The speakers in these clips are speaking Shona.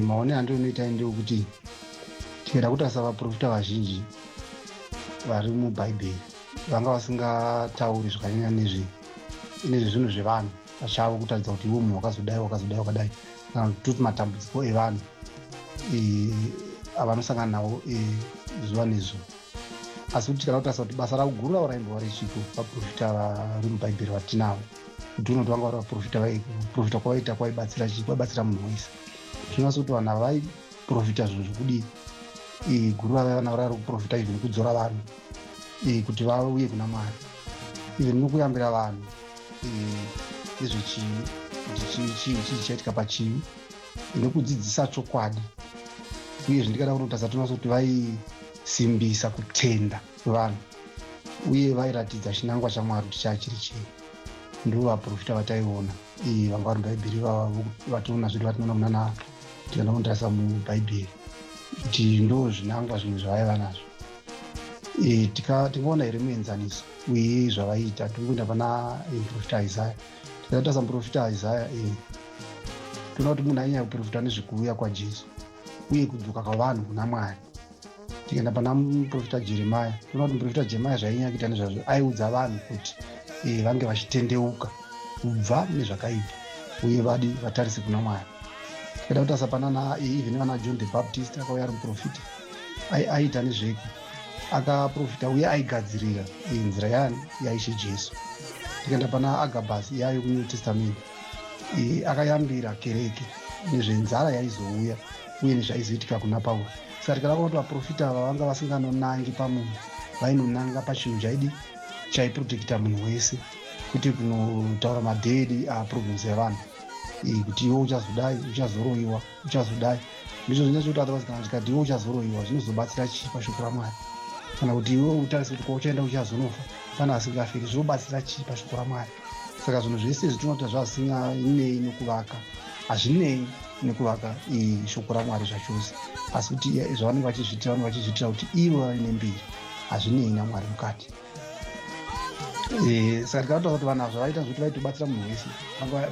Maone andinoita ndekuti tikaenda kutarisa vaprofita vazhinji vari mubhaibheri vanga vasingatauri zvakanyanya nezvezvinhu zvevanhu pachavo, kutaridza kuti iwo munhu wakazodai kana kuti matambudziko evanhu avanosangana nawo zuva nezuva. Asi kuti tikada kutarisa kuti basa ravo guru ravo raimbova rechipo vaprofita vari mubhaibheri vatinavo, kuti unoti vanga vari vaprofita kwavaita kwaibatsira munhu wese. Zvinoasi kuti vanhu ava vaiprofita zvinhu zvokudii, guru rava rari kuprofita izvi nekudzora vanhu kuti vauye kuna Mwari, izvi nokuyambira vanhu nezvechii chaitika pachivi, nekudzidzisa chokwadi. Uye zvindikada kunotarisa tonoasa kuti vaisimbisa kutenda kwevanhu uye vairatidza chinangwa chaMwari kuti chachiri chii. Ndo vaprofita vataiona vanga vari mubhaibheri vationa zviri vatinoona munana tikaenda kunotarisa mubhaibheri kuti ndo zvinangwa zvimwe zvavaiva nazvo. Tingaona here muenzaniso uye zvavaiita. Tongoenda pana muprofita Isaya. Tikatarisa muprofita Isaya toona kuti munhu ainyanya kuprofita nezvekuuya kwaJesu uye kudzoka kwavanhu kuna Mwari. Tikaenda pana muprofita Jeremia toona kuti muprofita Jeremia zvainyanya kuita nezvazvo, aiudza vanhu kuti vange vachitendeuka kubva nezvakaipa uye vatarise kuna Mwari. Tikaenda kutarisa pana even vana John the Baptist akauya ari muprofita, aiita nezveko, akaprofita uye aigadzirira nzira yaishe Jesu. Tikaenda pana Agabhasi yayo kuNew Testament, akayambira kereke nezvenzara yaizouya uye nezvaizoitika kuna Pauro. Saka tikada kuona kuti vaprofita ava vanga vasinganonangi pamunhu, vainonanga pachinhu chaiprotekta munhu wese, kuti kunotaura madheedi aproblems evanhu, kuti iwe uchazodai, uchazoroyiwa, uchazodai. Ndizvo zvinoita kuti kana tikati iwe uchazoroyiwa zvinozobatsira chii pashoko raMwari, kana kuti iwe utarise kuti kwauchaenda uchazonofa pana asingafiri, zvinobatsira chii pashoko raMwari. Saka zvinhu zvese zvitinoita zvasinei nekuvaka, hazvinei nekuvaka shoko raMwari zvachose, asi kuti zvavanenge vachizviitira kuti ivo vave nembiri, hazvinei naMwari mukati. Saka tikatotaura kuti vanhu zvavaita zvokuti vaitobatsira munhu wese,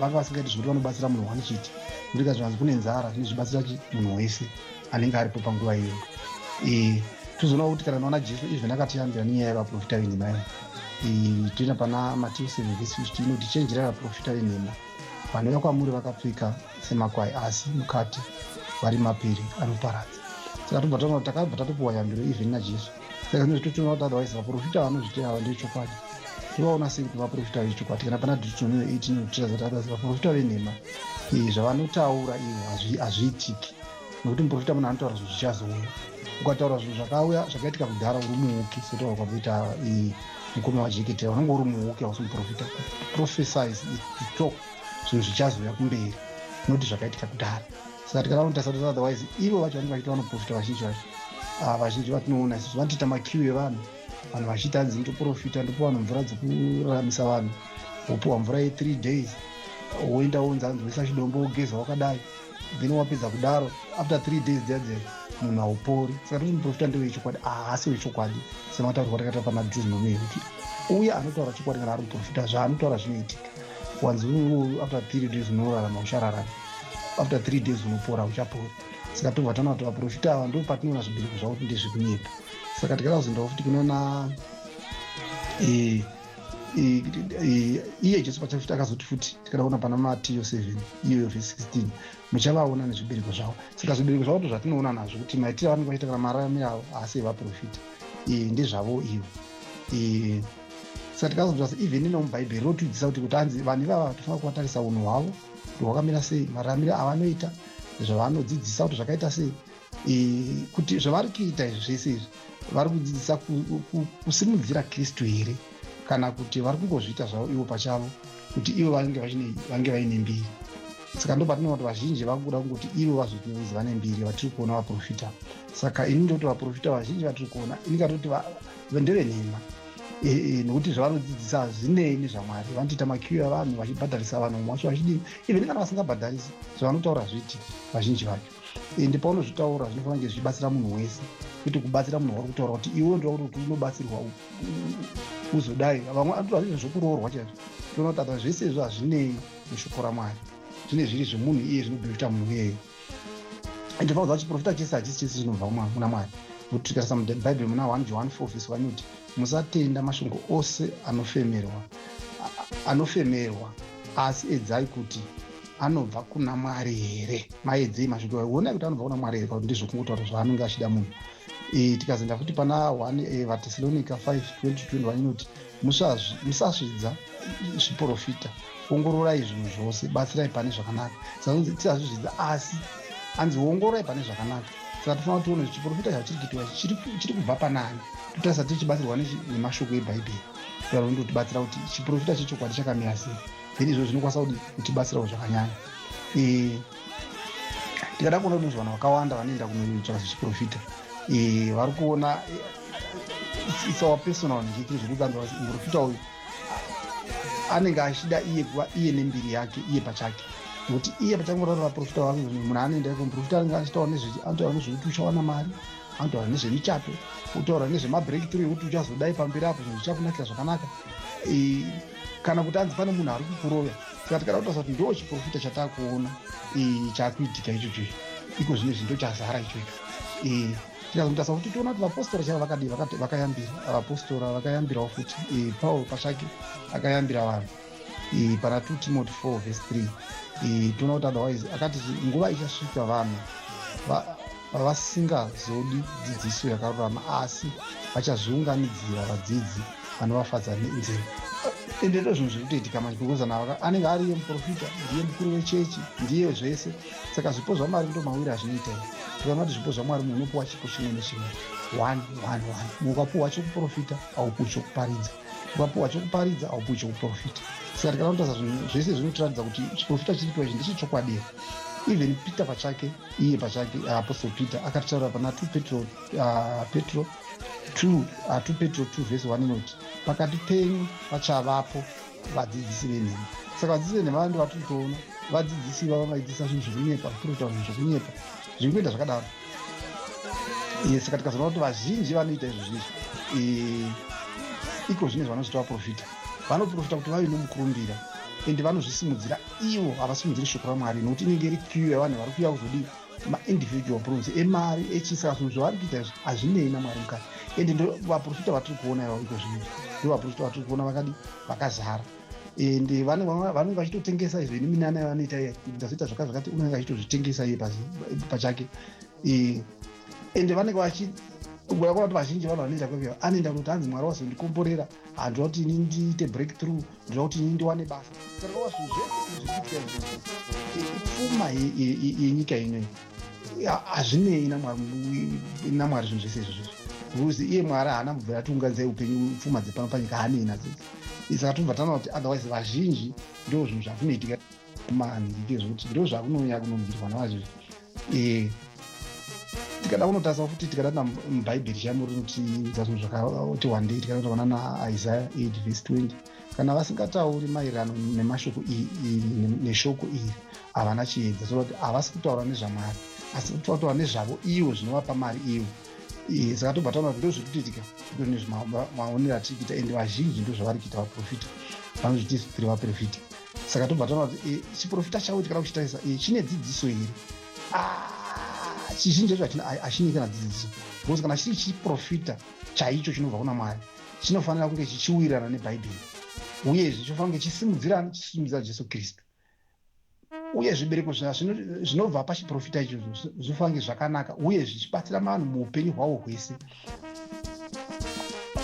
vanga vasingaiti zvokuti vanobatsira munhu wani chete. Ndika zvanzi kune nzara zvinozvibatsira munhu wese anenge aripo panguva iyoyo. Tozoona kuti kana naona Jesu izvi akatiyambira nenyaya yevaprofita venhema iyi. Toenda pana Matthew 7:15 inoti chenjerai vaprofita venhema, vanouya kwamuri vakapfeka semakwai asi mukati vari mapere anoparadza. Saka tobva taona kuti takabva tatopiwa yambiro even naJesu. Saka zvinhu zvitotoona kuti otherwise vaprofita vanozviteera ndechokwadi. Tovaona sei kuti vaprofita vechokwadi? Kana pana Deuteronomy 18 inotiratidza kuti vaprofita venhema zvavanotaura ivo hazviitiki, nokuti muprofita munhu anotaura zvinhu zvichazouya. Ukataura zvinhu zvakaitika kudhara uri muuki, sotaura kwakaita mukoma wajeketera, unenge uri muuki hausi muprofita. Prophesize, talk zvinhu zvichazouya kumberi, noti zvakaitika kudhara. Saka tikada kunotarisa kuti otherwise ivo vacho vanenge vachiita vanoprofita vazhinji vacho, vazhinji vatinoona isusu vanotiita makiu evanhu, vanhu vachiita hanzi ndoprofita, ndopa vanhu mvura dzekuraramisa vanhu, wopiwa mvura ye3 days, woenda wonzi hanzi woisa chidombo wogeza wakadai, then wapedza kudaro after 3 days dzedze munhu haupori. Saka toti muprofita ndewechokwadi, haasi wechokwadi semataurwa takaita pana Deuteronomy kuti uye anotaura chokwadi kana ari muprofita, zvaanotaura zvinoitika. Wanzi after 3 days unorarama uchararama, after 3 days unopora uchapora. Saka tobva taona kuti vaprofita ava ndo patinoona zvibereko zvavo kuti ndezvekunyepa. Saka tikada kuzoendawo futi kunoona iye Jesu pachafita akazoti futi tikada kuona pana Matthew 7 iyo verse 16 muchavaona nezvibereko zvavo. Saka zvibereko zvavo ndo zvatinoona nazvo kuti maitiro avanenge vachiita kana mararamiro avo haasi evaprofita, ndezvavo ivo. Saka tikazotarisa even nemubhaibheri rotidzidzisa kuti hanzi vanhu ivava tofanira kuvatarisa unhu hwavo kuti hwakamira sei, mararamiro avanoita, zvavanodzidzisa kuti zvakaita sei, kuti zvavari kuita izvi zvese izvi vari kudzidzisa kusimudzira Kristu here, kana kuti vari kungozviita zvavo ivo pachavo kuti ivo vange vaine mbiri. Saka ndo patinoona kuti vazhinji vakuda kungoti ivo vazvinozi vane mbiri vatiri kuona vaprofita. Saka ini ndoti vaprofita vazhinji vatiri kuona inikatoti ndevenhema, nokuti zvavanodzidzisa hazvinei nezvaMwari. Vanotoita makiu avanhu vachibhadharisa vanhu mwacho vachidii, even kana vasingabhadharisi zvavanotaura zviti vazhinji vacho. Ende paunozvitaura zvinofanira kunge zvichibatsira munhu wese, kwete kubatsira munhu wari kutaura kuti iwe ndoda kuti unobatsirwa uzodai. Vamwe anotora zvinhu zvokuroorwa chaizvo. Toona kuti zvese izvo hazvinei neshoko raMwari, zvine zviri zvemunhu iye zvinobhirita munhu iyeye. ende pauza kuti chiprofita chese hachisi chese chinobva kuna Mwari. Kuti tikarisa mubhaibheri muna 1 John 4:1 kuti musatenda mashoko ose anofemerwa asi edzai kuti anobva kuna Mwari here. Maedzei mashoko onai kuti anobva kuna Mwari here kuti ndizvo kungotaura zvaanenge achida munhu. Tikazoenda futi pana 1 vaTesalonika 5:20-21 inoti musazvidza zviprofita, ongororai zvinhu zvose, batsirai pane zvakanaka. Saka tisazvizvidza asi anzi ongororai pane zvakanaka. Saka tofanira kuti tione chiprofita chachiri kuitwa chiri kubva panani, totarisa tichibatsirwa nemashoko ebhaibheri kuitira kundotibatsira kuti chiprofita chechokwadi chakamira sei. Then izvo zvinokwanisa kutibatsirawo zvakanyanya. Tikada kuona kuti vanhu vakawanda vanoenda kunotsvaka zvechiprofita vari kuona it's our personal njekiri zvekugamba kuti muprofita uyu anenge achida iye kuva iye nembiri yake iye pachake. Nokuti iye pachake ngotaura profita wake munhu anoenda kumuprofita anenge achitaura anotaura nezvekuti uchawana mari, anotaura nezvemichato, otaura nezvemabreakthrough ekuti uchazodai pamberi apo zvinhu zvichakunakira zvakanaka. Kana kuti anzi pane munhu ari kukurova. Saka tikada kutarisa kuti ndo chiprofita chatakuona chakuitika ichocho iko zvine zvindo chazara ichocho. Tikazotarisa kuti toona kuti vapostora chavo vakayambira, vapostora vakayambirawo futi, Paul pachake akayambira vanhu pana 2 Timothy 4:3. Toona kuti otherwise akati nguva ichasvika vanhu vasingazodi dzidziso yakarurama asi vachazviunganidzira vadzidzi vanovafadza nenzira. Ende ndo zvinhu zvinotoitika manje because anenge ariye muprofita, ndiye mukuru wechechi, ndiye zvese. Saka zvipo zvaMwari ndo mawiri azvinoita izvi. Tikaona kuti zvipo zvaMwari munhu unopuwa chipo chimwe nechimwe 1. Ukapuwa chokuprofita aupuwi chokuparidza, ukapuwa chokuparidza aupuwi chokuprofita. Saka tikada kutarisa zvinhu zvese zvinotiratidza kuti chiprofita chiri kuitwa ichi ndechechokwadi. Even Peter pachake, iye pachake apostle Peter akataura pana 2 Petro 2:1 inoti pakati penyu pachavapo vadzidzisi venhema. Saka vadzidzisi venhema ndo vatiri kutoona vadzidzisi vava vaidzisa zvinhu zvekunyepa, kuprofita zvinhu zvekunyepa zviri kuita zvakadaro. Saka tikazoona kuti vazhinji vanoita izvo zvizvi iko zvine zvanozoita vaprofita. Vanoprofita kuti vave nomukurumbira ende vanozvisimudzira ivo havasimudziri shoko raMwari, nokuti inenge iri kiu yavanhu vari kuuya kuzodii ma-individual problems emari echisa. Zvinhu zvavari kuita izvi hazvinei naMwari mukati. Ende ndo vaprofita vatiri kuona ivavo iko zvinezvi, ndo vaprofita vatiri kuona vakazara. Ende vanenge vachitotengesa izvo neminana yavanoita ndazoita zvakati unenge achitozvitengesa iye pachake. Ende vanenge vachigoya kuti vazhinji vanhu vanoenda kwekeo anoenda kuti hanzi Mwari wazondikomborera, handinoda kuti ini ndiite breakthrough, ndinoda kuti ini ndiwane basa. Saka zvinhu zvese zvirikuitika ipfuma yenyika inoyi hazvinei naMwari zvinhu zvese izvozvo. Because iye Mwari haana kubvira atiunganidzai upenyu pfuma dzepano panyika haanei nadzo. Saka tobva taona kuti otherwise vazhinji ndo zvinhu zvakunoitika mandike zvokuti ndo zvakunonyanya kunombirwa navazvo. Tikada kunotarisa futi tikada mubhaibheri chamo rinotiudza zvinhu zvakati wandei. Tikada kutaura naIsaiah 8:20 kana vasingatauri maererano nemashoko neshoko iri havana chiedza. Saka kuti havasi kutaura nezvaMwari asi kutaura nezvavo ivo zvinovapa mari ivo. Saka tobva taona kuti ndo zviri kuitika, ndo maonero atiri kuita. Ende vazhinji ndo zvavari kuita vaprofita, vanozviti tiri vaprofita. Saka tobva taona kuti chiprofita chavo tikada kuchitarisa chine dzidziso iri. Chizhinji chacho hachine kana dzidziso, because kana chiri chiprofita chaicho chinobva kuna Mwari chinofanira kunge chichiwirirana nebhaibheri, uyezve chinofanira kunge chisimudzira Jesu Kristu, uye zvibereko zvinobva pachiprofita ichocho zvinofanira kunge zvakanaka uye zvichibatsira vanhu muupenyu hwavo hwese.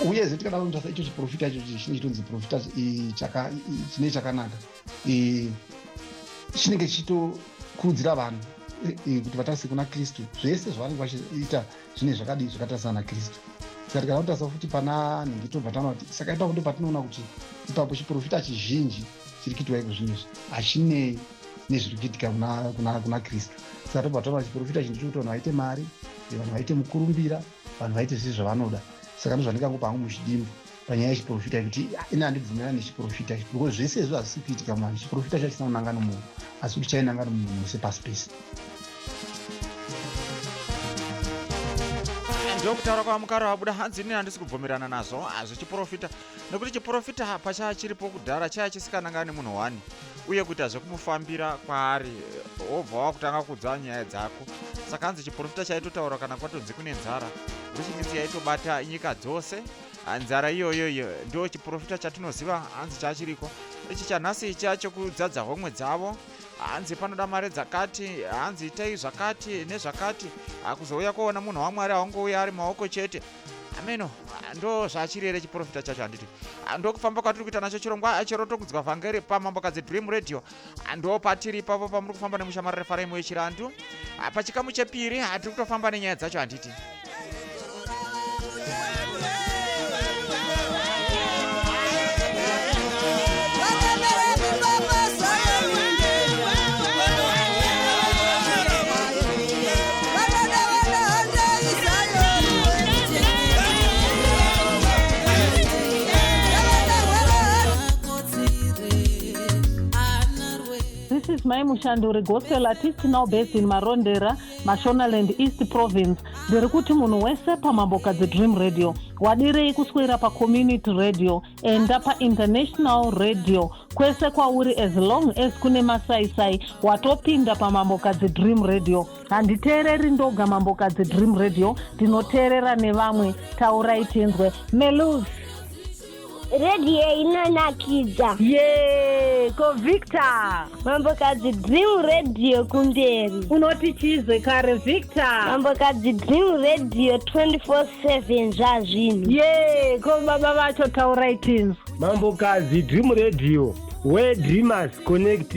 Uyezve tikada kutarisa icho chiprofita ichocho chinochitonzi profita chine chakanaka, chinenge chichitokurudzira vanhu kuti vatarise kuna Kristu. Zvese zvavanenge vachiita zvine zvakadii zvakatarisana naKristu. Saka tikada kutarisa futi pana nhingi tobva taona kuti saka ipapo ndo patinoona kuti ipapo chiprofita chizhinji chiri kuitwa iko zvinezvi hachinei nezviri kuitika kuna Kristu. Saka tobva taona chiprofita chinhu chiri kuti vanhu vaite mari, vanhu vaite mukurumbira, vanhu vaite zvese zvavanoda. Saka ndo zvandingangopa hangu muchidimbu panyaya yechiprofita kuti ina handibvumirana nechiprofita ichi, because zvese izvo hazvisi kuitika mwana. Chiprofita chachisina kunanga nomunhu asi kuti chainanga nomunhu wese pasi pese. ndokutaura kwamukaro wabuda hanzi ini handisi kubvumirana nazvo hazvo chiprofita, nekuti chiprofita pachachiripo kudhara chaya chisikanangani munhu wani. uye kuita zvekumufambira kwaari wobva wakutanga kudza nyaya dzako. Saka hanzi chiprofita chaitotaura kana kwatonzi kune nzara ndochimitsi yaitobata nyika dzose. Nzara iyoyo ndo chiprofita chatinoziva hanzi chachiriko. Ichi chanhasi ichi chokudzadza homwe dzavo, hanzi panoda mari dzakati, hanzi itai zvakati nezvakati, kuzouya kuona munhu waMwari haungouya ari maoko chete. Ameno ndo zvachirere chiprofita chacho handiti. Ndokufamba kwatiri kuita nacho chirongwa cherotokudzwa vhangeri paMambokadzi Dream Radio. Ndo patiri ipapo pamuri kufamba nemushamarira Faraimu wechirandu. Pachikamu chepiri tiri kutofamba nenyaya dzacho handiti. This is Mai Mushanduri, gospel artist now based in Marondera, Mashonaland East Province. Ndiri kuti munhu wese paMambokadzi Dream Radio, wadirei kuswera pa-community radio, enda pa-international radio, kwese kwauri as long as kune masaisai, watopinda paMambokadzi Dream Radio. Handiteereri ndoga Mambokadzi Dream Radio, ndinoteerera nevamwe, taurai tenzwe. Melus Radio inonakidza. Ko Victor. Mambokadzi Dream Radio kumberi. Unoti chizwe kare Victor. Mambokadzi Dream Radio 24/7 zvazvinhu. Ko baba vacho taurai tinzwa. Mambokadzi Dream Radio, where dreamers connect.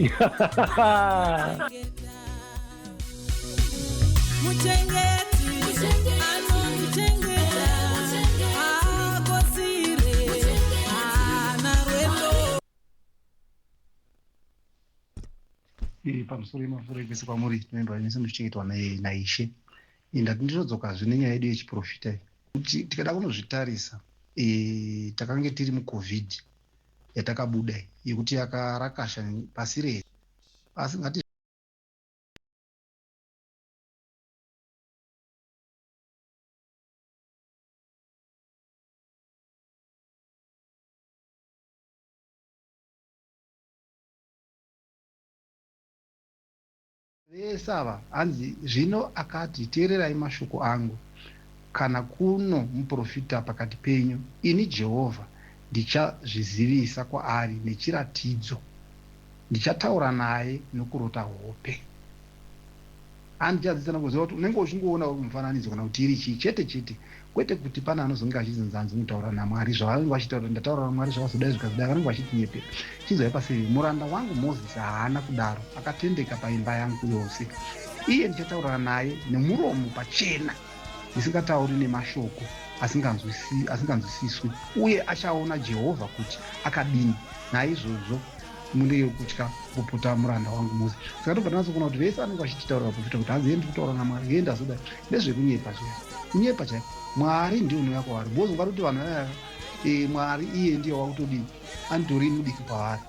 Pamusoro yemafuro ekupesa kwamuri tinoimba nese muchichengetwa naishe. Ndinotodzoka nenyaya yedu yechiprofita kuti tikada kunozvitarisa, takange tiri muCovid yatakabuda yekuti yakarakasha pasi rese, asi ngati vese ava hanzi zvino akati teererai mashoko angu, kana kuno muprofita pakati penyu, ini Jehovha ndichazvizivisa kwaari nechiratidzo, ndichataura naye nokurota hope. Handichadzisana kuziva kuti unenge uchingoona mufananidzo kana kuti iri chii chete chete, kwete kuti pana anozonge achizinzanzi mutaura naMwari zvavanenge vachitaura ndataura naMwari zvakazodai zvikazodai, vanenge vachitinyepera. Chinzwai paseri, muranda wangu Mozisi haana kudaro, akatendeka paimba yangu yose. Iye ndichataura naye nemuromo pachena, ndisingatauri nemashoko asinganzwisiswi, uye achaona Jehovha kuti akadini. Naizvozvo munenge kutya kupota muranda wangu Mozisi. Saka tobva tanatsokuona kuti vese vanenge vachitaura profita kuti hanzi endi kutaura naMwari, yenda zodai ndezvekunyepa chaiko. Kunyepa chaiko. Mwari ndiye unouya kwavari. Bozonga kuti vanhu Mwari iye ndiye wakutodini, anitori mudiki kwavari.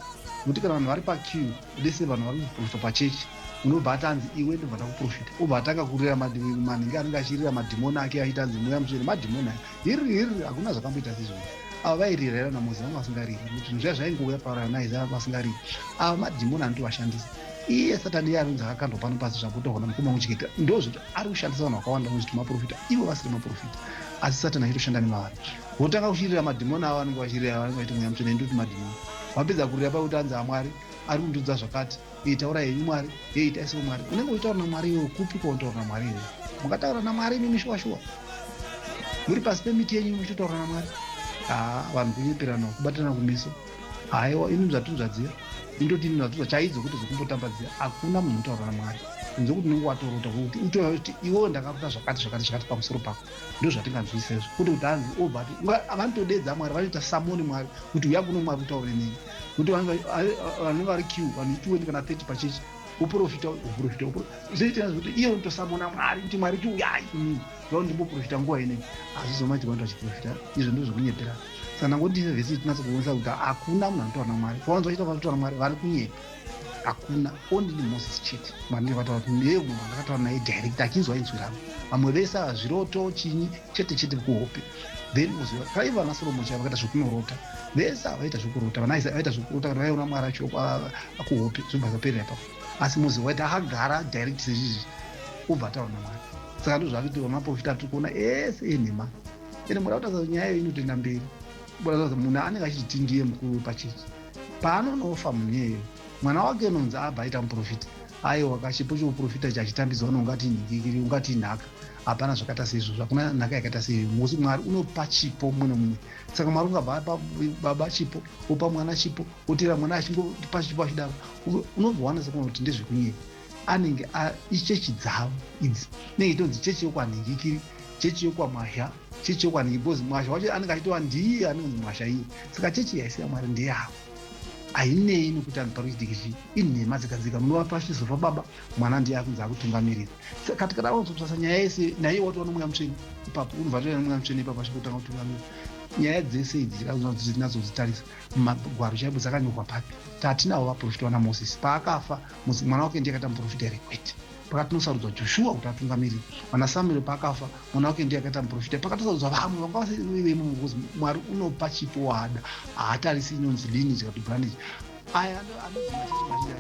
Nokuti kana vanhu vari pakiu dese vanhu vari kuprofita pachechi, unobva atanzi iwe ndobva ndakuprofita, obva atanga kurira manhingi anenge achirira madhimoni ake aita anzi mweya mutsvene, madhimoni aya hiriri hakuna zvakamboita sezvona. Ava vairira era naMozisi vanga vasingariri, kuti zvinhu zvaya zvaingouya paura naIsaya vasingariri. Ava madhimoni anotowashandisa. Iye Satani iye anonzi akakandwa pano pasi zvakutoona mukoma muchiketa, ndozvoti ari kushandisa vanhu vakawanda muzviti maprofita, ivo vasiri maprofita, asi Satani achitoshanda nevavari. Votanga kuchirira madhimoni avo vanenge vachirira, vanenge vachiti mweya mutsvene ndoti madhimoni. Wapedza kurira pauti anzi aMwari ari kundudza zvakati, taura henyu Mwari, itai seMwari. Unenge uchitaura naMwari iwe, kupi kwautaura naMwari iwe? Mukataura naMwari imi shuwa muri pasi pemiti yenyu muchitaura naMwari. Vanhu kunyeperana, kubatana kumeso. Haiwa ini zvatizodziya indoti ndinazvo chaidzo kuti zokumbotambadzira hakuna munhu unotaura naMwari. Kunze kuti unenge watorota kuti utoona kuti iwo ndakakuta zvakati pamusoro pako, ndo zvatinganzwisisa izvo. Kuti kuti hanzi obva ati vanotodedza Mwari, vanoita samoni Mwari kuti uya kuno Mwari utaure neni. Kuti vanenge vari kiu vanhu 20 kana 30 pachechi, uprofita zviitina kuti iye unotosamona Mwari kuti Mwari chiuyai zvao ndimboprofita nguva inei. Hazvizomati vanhu vachiprofita, izvo ndo zvokunyeperana. Saka nangoti vhesi tinatsokuonesa kuti hakuna munhu anotaura naMwari. Pavanzi vachita vanotaura naMwari vari kunyepa. hakuna, only Moses chete. Mwari vakataura kuti ndiye munhu andakataura naye direct achinzwa inzwi rangu. Vamwe vese zviroto chinyi chete kuhope. Then uziva kaiva vana Solomon chaivo vakaita zvokunorota, vese avaita zvokurota, vana Isaya vaita zvokurota kana vaiona Mwari akuhope zvobva zvaperera ipapo. Asi Mozisi waiti akagara direct sezvizvi obva ataura naMwari. Saka ndozvakuti vamaprofita tiri kuona ese enhema. Ende muda kutaura nyaya iyo inotoenda mberi. Munhu anenge achiti ndiye mukuru pachechi, paanonofa munhu iyeyo mwana wake unonzi abva aita muprofita, aiwa kachipo cheuprofita chachitambidzwa ungati nhingikiri, ungati nhaka. Hapana zvakaita seizvozvo, hakuna nhaka yakaita seiyo. Musi Mwari unopa chipo mumwe. Saka Mwari ungabva apa baba chipo, opa mwana chipo, otera mwana achingopa chipo achidaro, unobvaona sekuona kuti ndezvekunyika. Anenge ichechi dzavo idzi nenge itonzi chechi yokwanhingikiri, chechi yokwamazha, chechi yokwanhingi, mwasha wacho anenge achitova ndiye anonzi mwasha iye. Saka chechi yaisiya Mwari ndeyavo. Ainei nokuti anhu parichidiki inhema dzikadzika, munova pashizo pababa, mwana ndiye akunzi akutungamirira. Saka tikada kuzotsvasa nyaya yese naye watoona mweya mutsvene ipapo, unobva toona mweya mutsvene ipapo achikutanga kutungamirira. Nyaya dzese idzi tinazodzitarisa mumagwaro chaipo dzakanyorwa papi. Tatinawo vaprofita wana Mozisi paakafa, mwana wake ndiye akaita muprofita here kwete. Pakatinosarudzwa Joshua kuti atungamirire. Mwana Samuel paakafa, mwana wake ndiye akaita muprofita. Pakatosarudzwa vamwe vanga vasivemo mukuzi Mwari unopa chipo waada, haatarisi inonzi lini zvikatobhura nechi. Aya anonzi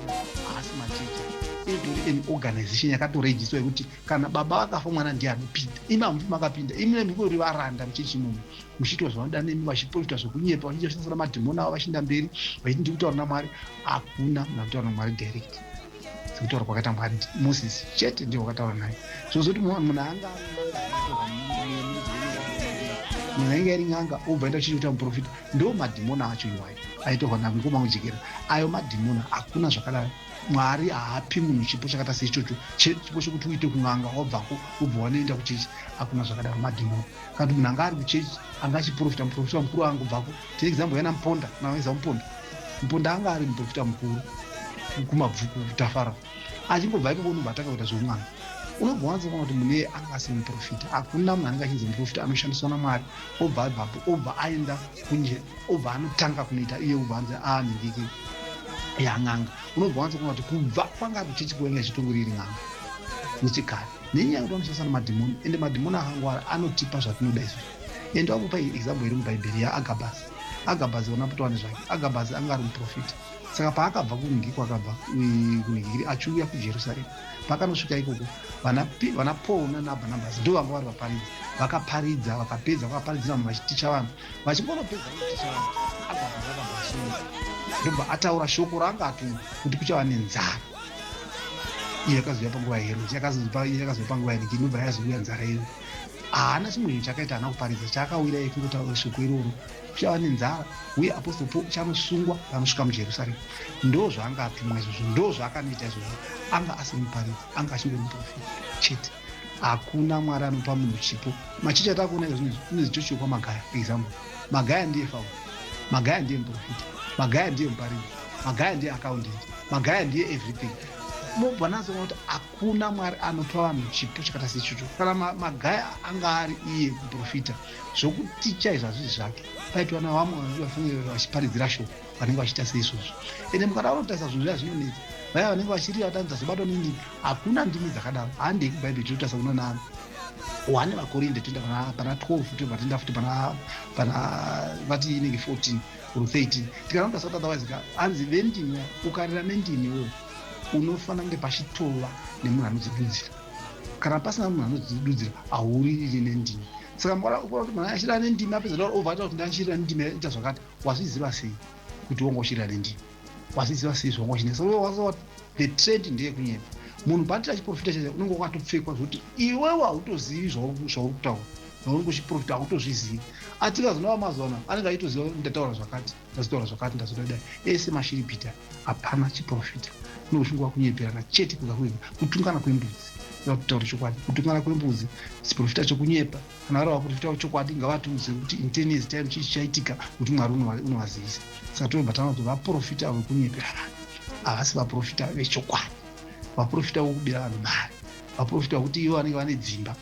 asi machechi an organization yakatorejiswa yekuti kana baba akafa mwana ndiye anopinda. Imi hamufi makapinda, imi nemhiko kuti varanda muchechi imomo, muchiitwa zvavanoda nemi, vachiprofita zvokunyepa, vachitoshandisa madhimoni avo vachienda mberi vachiti ndiri kutaura naMwari. Hakuna munhu akutaura naMwari direct. Sekutaura kwakaita Mwari Mozisi chete ndiye wakataura naye. Zvozoti munhu anga munhu ainge ari n'anga obva aita chiita muprofita, ndo madhimoni acho iwayo aitorwa namukoma ujekera. Ayo madhimoni hakuna zvakadaro. Mwari haapi munhu chipo chakaita seichocho, chipo chokuti uite kun'anga wabvako ubva wanoenda kuchechi. Hakuna zvakadaro madhimoni. Kana kuti munhu anga ari kuchechi anga achiprofita, muprofita mukuru angobvako. Tine example yana Muponda, nawaisa Muponda anga ari muprofita mukuru kumabvuku kutafara, achingobva ipapo unobva atanga kuita zvoun'anga. Unobva wanzwa kuti munhu iye anga asiri muprofita. Hakuna munhu anenge achinzi muprofita anoshandiswa naMwari obva ipapo obva aenda kunje, obva anotanga kunoita iye obva anzi anhingikiri yan'anga. Unobva wanzwa kuti kubva kwanga ari kuchechi kuenga chitongoriri n'anga nechikare. Nenyaya yekuti anoshandiswa namadhimoni, ende madhimoni akangwara anotipa zvatinoda izvi. Ende wakupa example iri mubhaibheri yaAgabhasi. Agabhasi ona putowane zvake. Agabhasi anga ari muprofita. Saka paakabva kunhingikwa, akabva kunhingikiri achiuya kuJerusarema, pakanosvika ikoko vana Paul naBhanabhasi ndo vanga vari vaparidzi. Vakaparidza, vakapedza, vakaparidzira vanhu vachiticha vanhu. Vachingonopedza kuticha vanhu, Agabhasi akabvasunga ndobva ataura shoko raanga atumwa kuti kuchava nenzara. Iye yakazouya panguva yaHeroti, yakazouya panguva yaNiki, inobva yazouya nzara iyo. Haana chimwe chinhu chakaita, haana kuparidza, chakawira iye kungotaura shoko iroro. Kuchava nenzara, uye Apostle Paul chanosungwa panosvika muJerusarema. Ndo zvaanga atumwa izvozvo, ndo zvaakanoita izvozvo. Anga asiri muparidzi, anga achingori muprofita chete. Hakuna Mwari anopa munhu chipo. Machechi atakuona izvozvo kune zichochi yokwamagaya. Example, Magaya ndiye Fauro, Magaya ndiye muprofita, Magaya ndiye muparidzi, Magaya ndiye accountant, Magaya ndiye everything. Mobva nazoona kuti hakuna Mwari anopa vanhu chipo chakaita seichocho. Kana Magaya anga ari iye muprofita, zvokuticha izvazvi zvake paitwa navamwe vafunge vachiparidzira shoko vanenge vachiita seizvozvo. Ende mukada unotarisa zvinhu zviya zvinonetsa, vaya vanenge vachirira vatanidza zobatwa nendimi, hakuna ndimi dzakadaro. Handei kubhaibheri tinotarisa kuno nani 1 Vakorinde toenda pana 12 tobva toenda futi pana vati inenge 14 or 13. Tikanotarisa kuti otherwise hanzi vendimi, ukarira nendimi wewe unofana kunge pachitova nemunhu anodzidudzira. Kana pasina munhu anodzidudzira hauriri nendimi. Saka kuti munhu achirira nendimi apedza taura obva aita kuti ndachirira nendimi ita zvakati, wazviziva sei kuti wanga uchirira nendimi? Wazviziva sei zvawanga uchinesa? Waziva the trend ndeye kunyepa. Munhu paatira chiprofita chacho unenge wakatopfekwa zvokuti iwewe hautozivi zvauri kutaura, zvauri kuchiprofita hautozvizivi. Atikazonava mazuva ano anenge aitoziva ndataura zvakati, ndazotaura zvakati, ndazodai. Ese mashiripita, hapana chiprofita. Unoshungwa kunyeperana chete kutungana kwembudzi. Kutaura chokwadi, kutungana kwembudzi chiprofita chokunyepa. Kana vari vaprofita chokwadi ngavatiudze kuti in 10 years time chii chichaitika kuti Mwari unovazivisa. Saka tobva taona kuti vaprofita vekunyeperana havasi vaprofita vechokwadi, vaprofita vokubira vanhu mari, vaprofita vokuti ivo vanenge vane dzimba,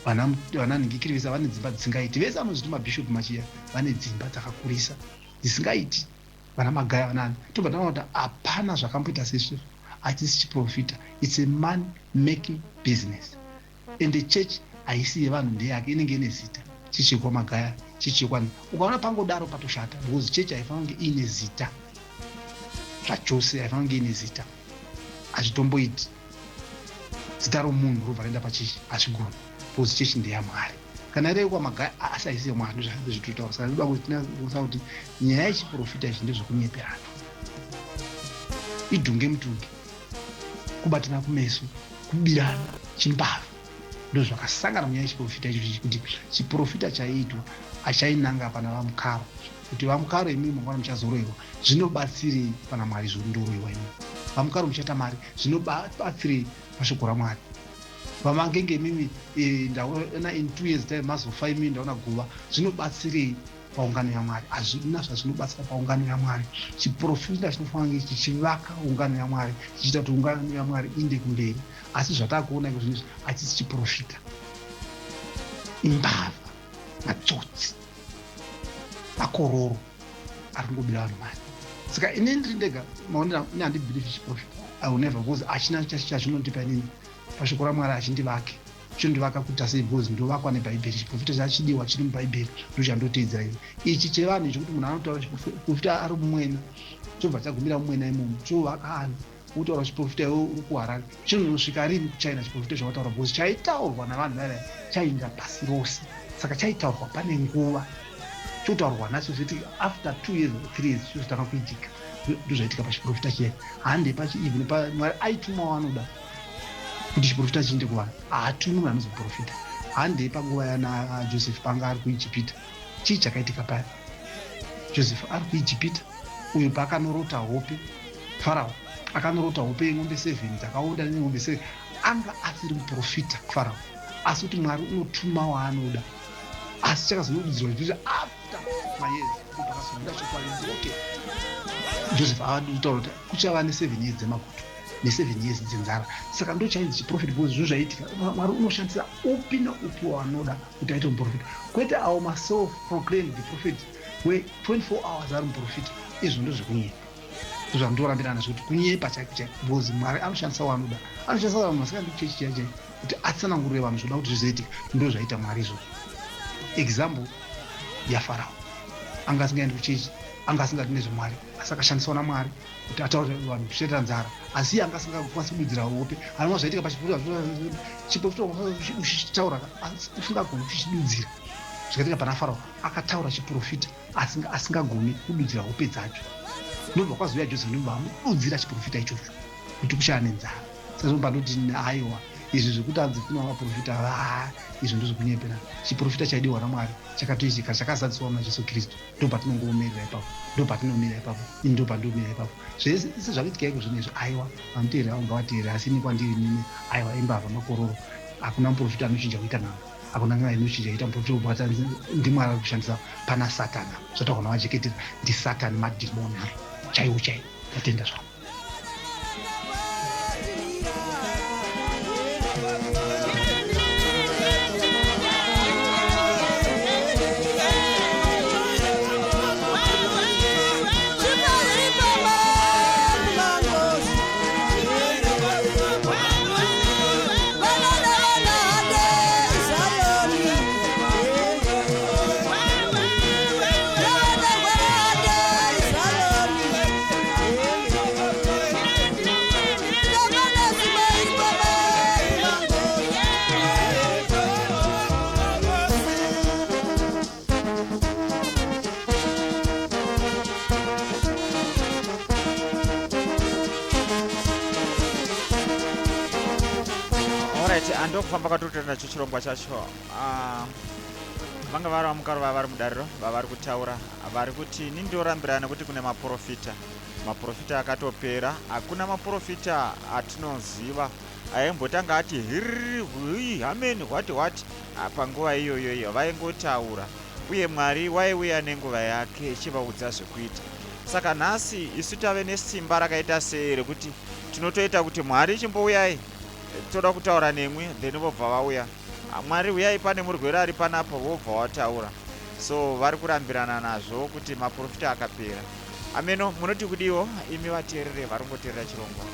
vananhingikiri vese vane dzimba dzisingaiti. Vese vanozviti mabhishopu machiya vane dzimba dzakakurisa dzisingaiti. vana magaya vanani tobva taona kuti hapana zvakamboita seizvo hatisi chiprofita. It's a man making business and the church haisi yevanhu ndeyake, inenge ine zita chichikwa magaya chichikwa. Ukaona pangodaro patoshata because church haifanira kunge ine zita zvachose, haifanira kunge ine zita. Hazvitomboiti zita romunhu robva raenda pachechi, hazvigoni because chechi ndeyamwari. Kana reikwa magaya asi haisi yemwari ndozvazvitotaura. Saka ndoda kuisa kuti nyaya yechiprofita ichi ndezvokunyeperana, idhunge mutunge, kubatana kumeso, kubirana chimbava, ndozvakasangana munyaya yechiprofita ichi. Kuti chiprofita chaiitwa achainanga pana vamukaro, kuti vamukaro imimi mangwana muchazorohwa zvinobatsirei pana mwari zvondorohwa imimi. Vamukaro muchaita mari zvinobatsirei pashoko raMwari. Vamangenge imimi ndaona in 2 years time mazofa imimi ndaona guva, zvinobatsirei paungano yaMwari? Hazvina zvazvinobatsira paungano yaMwari. Chiprofita chinofanira kunge chichivaka ungano yaMwari, chichiita kuti ungano yaMwari inde kumberi. Asi zvatakuona iko zvinezvi hatisi chiprofita, imbavha, matsotsi, makororo ari kungobira vanhu mari. Saka ine ndiri ndega maonera ine handibhilieve chiprofita. I will never, because hachina chazvinondipa inini pashoko raMwari hachindivake. Chinondivaka kuita sei? Because ndovakwa nebhaibheri. Chiprofita chachidiwa chiri mubhaibheri ndochandoteedzera ini. Ichi chevanhu ichi kuti munhu anotaura chiprofita ari mumwena, chobva chagumira mumwena imomo, chovaka anhu kutaura chiprofita iwe uri kuHarare. Chinonosvika rini kuChina chiprofita zvawataura? Because chaitaurwa navanhu vaya chainda pasi rose. Saka chaitaurwa pane nguva, chotaurwa nacho zviti after 2 years or 3 years chozotanga kuitika. Ndozvaitika pachiprofita chiya. Hande pachiivhini Mwari aituma wanoda kuti chiprofita chiinde kuvanhu. Haatumi munhu anozoprofita. Hande panguva yana Joseph panga ari kuIjipita. Chii chakaitika paya? Joseph ari kuIjipita, uyo paakanorota hope, Farao akanorota hope yeng'ombe 7 dzakaunda neng'ombe 7, anga asiri muprofita kuFarao, asi kuti Mwari unotuma waanoda. Asi chakazonodudzirwa kuti after mayears pakazouda chokwadi, okay, Joseph avadutaura kuti kuchava ne7 years dzemaguta ne7 years dzenzara. Saka ndo chainzi chiprofita, because zvo zvaitika. Mwari unoshandisa upi naupi waanoda kuti aite muprofita, kwete awo maself proclaimed prophet where 24 hours ari muprofita. Izvo ndo zvekunyepa, zvandorambirana zvekuti kunyepa chaiko chaiko, because Mwari anoshandisa waanoda. Anoshandisa vanhu vasika ndichechi chaichai kuti atsanangurire vanhu zvoda kuti zvizoitika. Ndo zvaita Mwari izvozvo. Example yaFarao, anga asingaendi kuchechi, anga asingadi nezveMwari, asi akashandiswa naMwari kuti ataure vanhu kucheta nzara, asi anga asingakwanisi kududzira hope. Hanwa zvaitika pachiprofita uchitaura asi usingagoni kuchidudzira. Zvikatika pana Farao, akataura chiprofita asingagoni kududzira hope dzacho. Ndobva kwazouya Joseph ndobva amududzira chiprofita ichocho kuti kuchava nenzara. Saka ndobva ndoti aiwa, izvi zvekuti anzi kuna vaprofita izvo ndozvokunyepera. Chiprofita chaidiwa naMwari chakatoitika, chakazadziswa naJesu Kristu. Ndopatinongoomerera ipapo, ndopatinомira ipapo, ini ndopandomira ipapo. Zvese zvakaitika iko zvinezvo, aiwa vanoteerera ungavateerera, asi ini kwandiri nini aiwa imbavha makororo. Hakuna muprofita anochinja kuita nhamba, hakuna nyaya inochinja kuita muprofita kubata ndiMwari ari kushandisa pana Satana. Zvatakuona vacheketera ndiSatani, madhimoni chaiwo chaiwo. Tatenda zvavo. Andokufamba kwatotenda nacho chirongwa chacho. Vanga vari vamukaro vava vari mudariro, vavari kutaura vari kuti nindorambirana kuti kune maprofita akatopera. Hakuna maprofita atinoziva aimbotanga ati hiriri amen what panguva iyoyo vaingotaura, uye Mwari waiuya nenguva yake ichivaudza zvekuita. Saka nhasi isu tave nesimba rakaita sei rekuti tinotoita kuti Mwari chimbouyai toda kutaura nemwe, then vobva vauya. Mwari uyai pane murwere ari panapo, vobva vataura. So vari kurambirana nazvo kuti maprofita akapera. ameno munoti kudiwo imi vateerere vari kungoteerera chirongwa.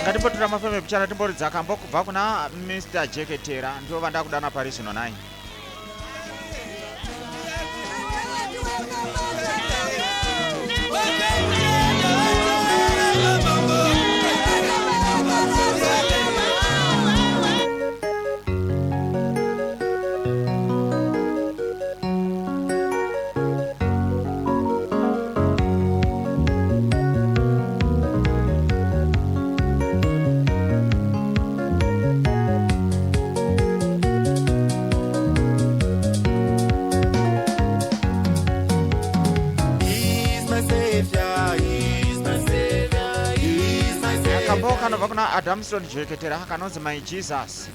Ngatimbotora mafeme pichana timboridza kambo kubva kuna Mr. Jeketera ndiwo vanda kudana pari zvino nai. Kambo kanobva kuna Adamson Jeketera kanonzi My Jesus.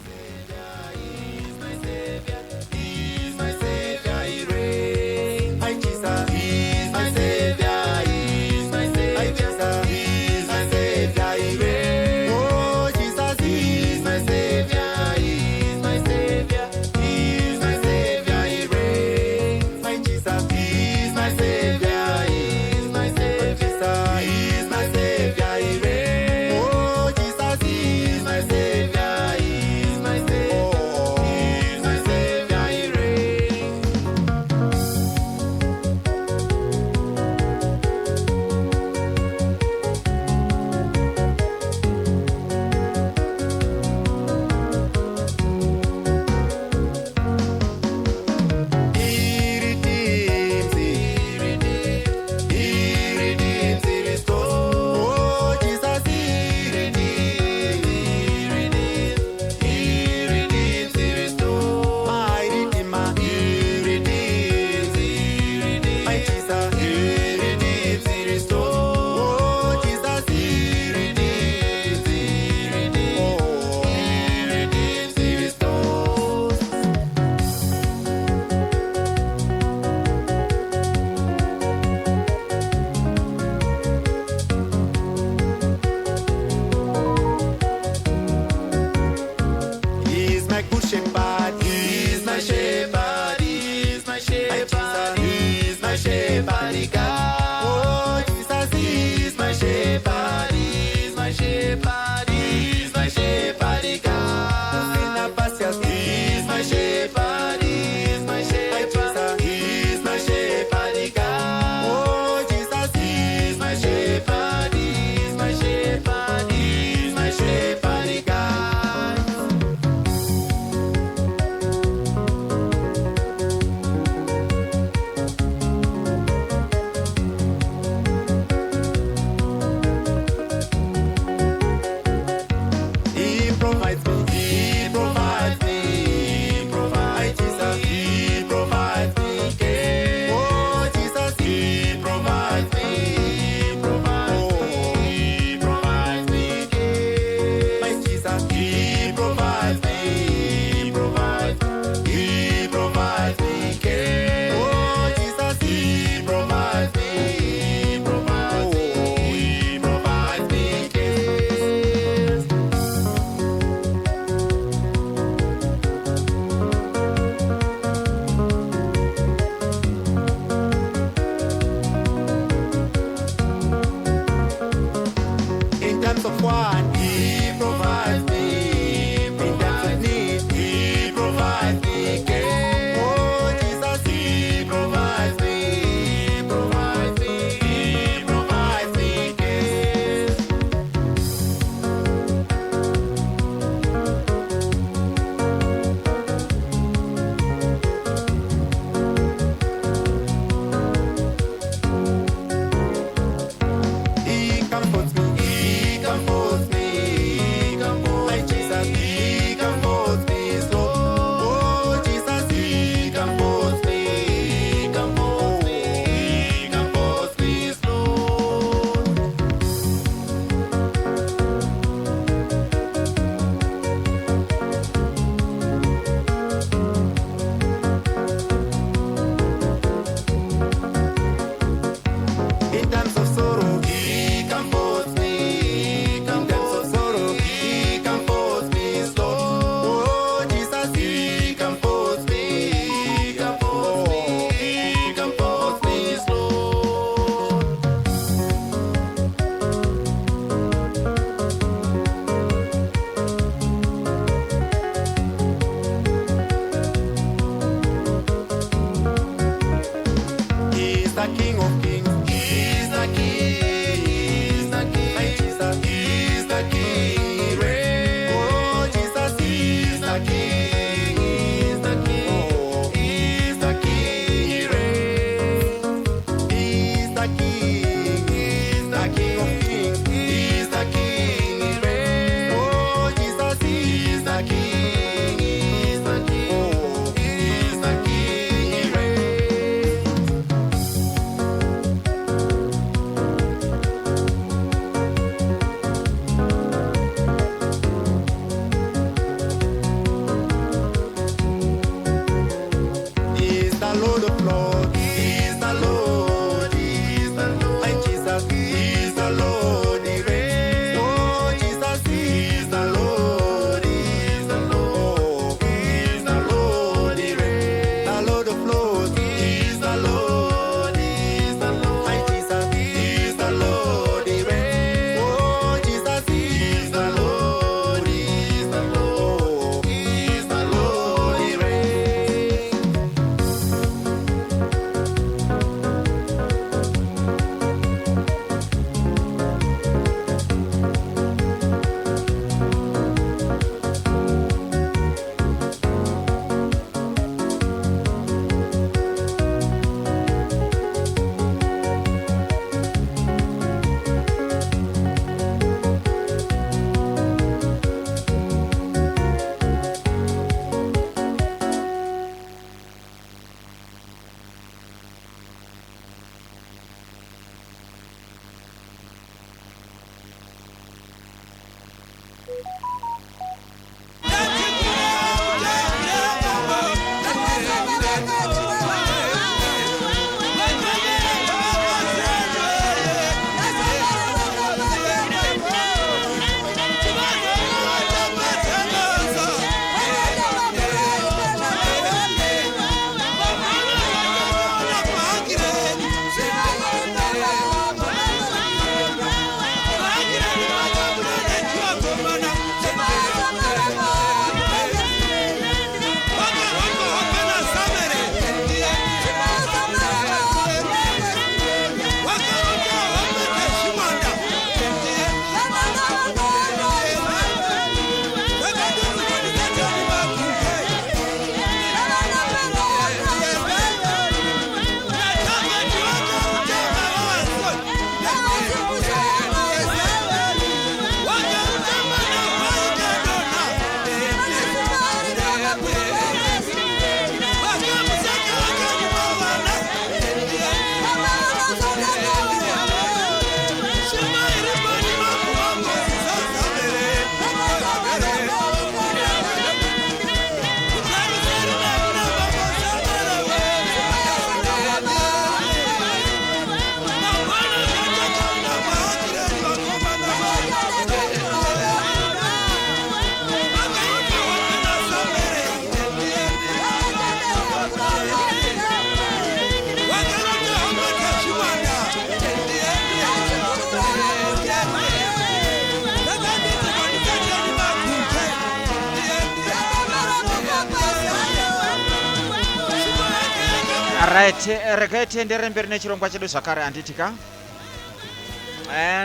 right, regai tiendere mberi nechirongwa chedu zvakare handiti ka.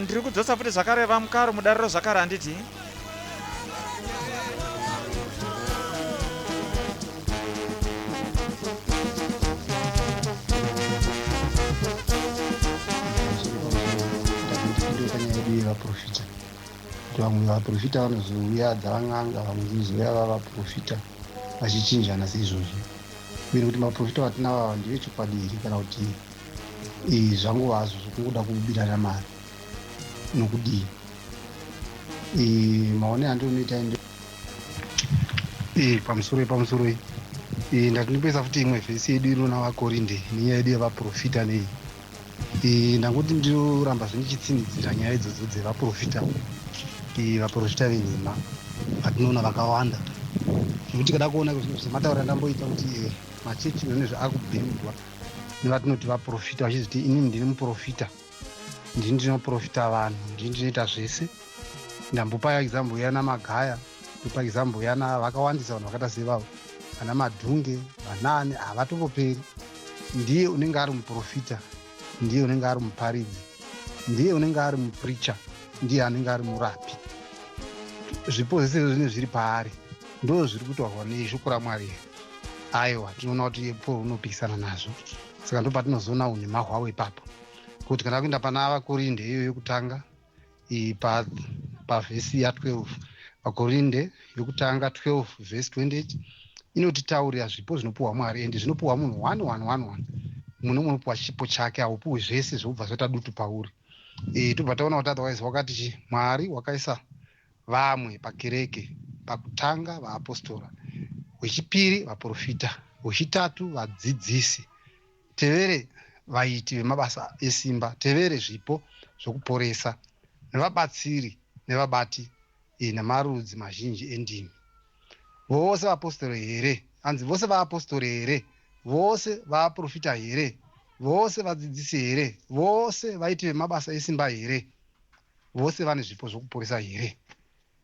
Ndiri kudzosa futi zvakare vamukaro mudariro zvakare handiti. Vaprofita vamwe vaprofita vanozouya dzavang'anga, vamwe vanozoya vavaprofita vachichinjana seizvozvo. Uye kuti maprofita vatinava ndevechokwadi here kana kuti zvangova hazvo zvokungoda kubirana mari nokudii. Maone andinoita pamusoro ndatindopesa futi imwe vhesi yedu inona vakorinde nenyaya yedu yevaprofita nei. Ndangoti ndinoramba zvenichitsinidzira nyaya idzodzo dzevaprofita, vaprofita venhema vatinoona vakawanda, nekuti kada kuona semataura ndamboita kuti machechi none zvaakubhemurwa nevatinoti vaprofita vachizoti inini ndini muprofita, ndini ndinoprofita vanhu, ndini ndinoita zvese. Ndambopa example yana Magaya, ndopa example yana vakawandisa vanhu vakaita sevavo, vana Madhunge, vanani havatopoperi. Ndiye unenge ari muprofita, ndiye unenge ari muparidzi, ndiye unenge ari mupreacher, ndiye anenge ari murapi. Zvipo zvese zvine zviri paari, ndo zviri kutaurwa neshoko raMwari. Aiwa, tinoona kuti Paul unopikisana nazvo. Saka ndo patinozoona unhema hwawo ipapo. Kuti kana kuenda pana vakorinde iyo yokutanga pavhesi ya12, vakorinde yokutanga 12 vhesi 28 inotitaurira zvipo zvinopuhwa Mwari, ende zvinopuhwa munhu 1 muno munopuhwa chipo chake, haupuhwi zvese zvobva zvaita dutu pauri. Tobva taona kuti otherwise wakati Mwari wakaisa vamwe pakereke, pakutanga vaapostora, wechipiri vaprofita, wechitatu vadzidzisi, tevere vaiti vemabasa esimba, tevere zvipo zvokuporesa, nevabatsiri nevabati namarudzi mazhinji endimi. Vose vapostori here? Hanzi vose vaapostore here? Vose vaprofita here? Vose vadzidzisi here? Vose vaiti vemabasa esimba here? Vose vane zvipo zvokuporesa here?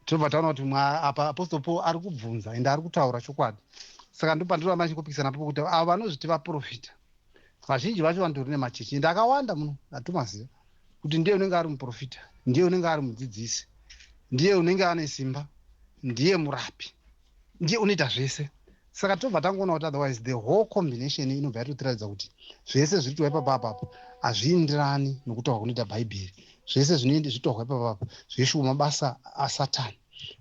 Tobva taona kuti apa Apostle Paul ari kubvunza ende ari kutaura chokwadi. Saka ndo pandinoramba ndichikupikisana napo kuti avo vanozviti vaprofita vazhinji vacho vandori nemachechi, ende akawanda muno atomaziva kuti ndiye unenge ari muprofita, ndiye unenge ari mudzidzisi, ndiye unenge ane simba, ndiye murapi, ndiye unoita zvese. Saka tobva tangoona kuti otherwise the whole combination inobva yatotiratidza kuti zvese zviri kuitwa ipapapo hazvienderani nokutaura kunoita Bhaibheri. Zvese zvinoende zvitaurwa ipapapo zveshuwa mabasa aSatani,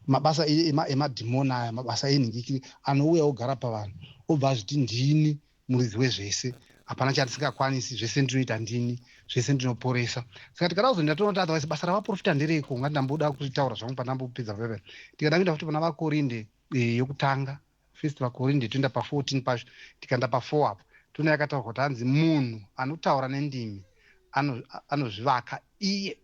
mabasa emadhimoni aya, mabasa enhingikiri anouya ogara pavanhu, obva azviti ndini muridzi wezvese, hapana chandisingakwanisi, zvese ndinoita ndini, zvese ndinoporesa. Saka tikada kuzoenda toona kuti otherwise basa ravaprofita ndereiko. Ngati ndamboda kutaura zvangu pandambopedza Bhaibheri. Tikada kuenda futi pana vakorinde yokutanga, first vakorinde toenda pa14 pacho, tikaenda pa4 apo tona yakataurwa kuti hanzi munhu anotaura nendimi anozvivaka iye,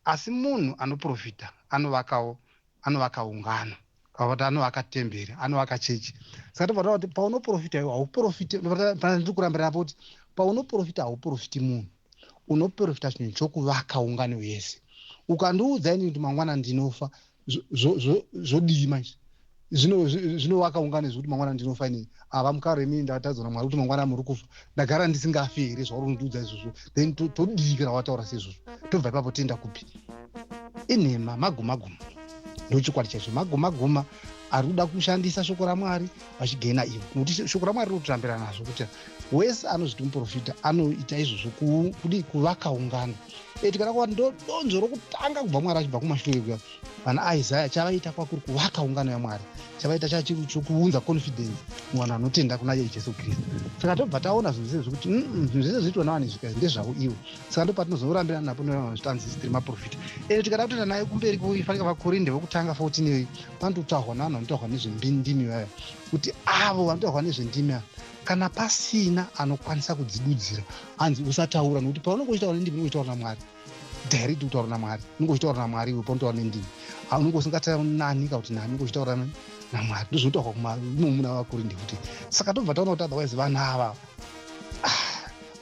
asi munhu anoprofita anovaka ungano, kana kuti anovaka temberi, anovaka chechi. Saka tobva taona kuti paunoprofita iwe hauprofiti, ndiri kurambira napo kuti paunoprofita hauprofiti munhu, unoprofita chinhu chokuvaka ungano yese. Ukandiudza ini kuti mangwana ndinofa, zvodii manje? Zvinovaka ungano zvokuti mangwana ndinofa inini. Vamukaro emini ndatadzwa naMwari kuti mangwana muri kufa, ndagara ndisingafi here zvauri kundiudza izvozvo? Then todii kana wataura seizvozvo? Tobva ipapo toenda kupi? Inhema, maguma ndochikwadi chacho, maguma ari kuda kushandisa shoko raMwari vachigena ivo, nokuti shoko raMwari rinotirambira nazvo kuti wese anozviti muprofita anoita izvozvo kuvaka ungano. Tikada kuva ndodonzvo rokutanga kubva Mwari achibva kumashure kuya, vana Isaya chavaita kwakuri kuvaka ungano yaMwari, chavaita chokuunza confidence muvanhu vanotenda kuna Jesu Kristu. Saka tobva taona zvinhu zvese zvokuti zvinhu zvese zviitwa navanhu zvika ndezvavo ivo. Saka ndo patinozorambirana napo nezvitanzi tiri maprofita. Tikada kutoenda naye kumberi kufanika vakorinde vokutanga 14 iyoyi, panototaurwa navanhu vanotaurwa nezvendimi vaya, kuti avo vanotaurwa nezvendimi ava kana pasina anokwanisa kudzidudzira, hanzi usataura, nokuti paunenge uchitaura nendimi unenge uchitaura naMwari direct, utaura naMwari, unenge uchitaura naMwari iwe paunotaura nendimi. Unenge usingataura nani kana kuti nani, unenge uchitaura naMwari. Ndozvinotaurwa muna vakorinde kuti. Saka tobva taona kuti otherwise vanhu ava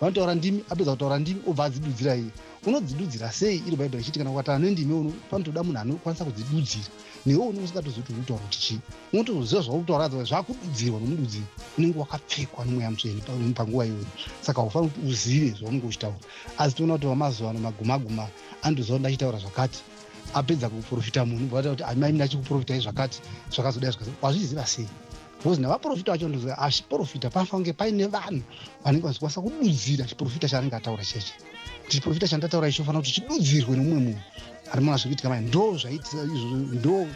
vanotaura ndimi, apedza kutaura ndimi obva adzidudzira iye, unodzidudzira sei iri bhaibheri ichiti kana ukatana nendimi panotoda munhu anokwanisa kudzidudzira newe unousingatozivi kuti uri kutaura kuti chii unotoziva zvauri kutaura zvakududzirwa nomududziri unenge wakapfekwa nomweya mutsvene panguva iyoyo saka ufanira kuti uzive zvaunenge uchitaura asi toona kuti vamazuva ano maguma andoziva kuti achitaura zvakati apedza kuprofita munhu bvata kuti amai ndachikuprofitai zvakati zvakazodai wazviziva sei because navaprofita vacho ndoziva achiprofita panofanira kunge paine vanhu vanenge vachikwanisa kududzira chiprofita chaanenge ataura cheche chiprofita chandataura icho fanira kuti chidudzirwe nomumwe munhu ari muna zvekuitika mai ndo zvaitisa izvozvo ndo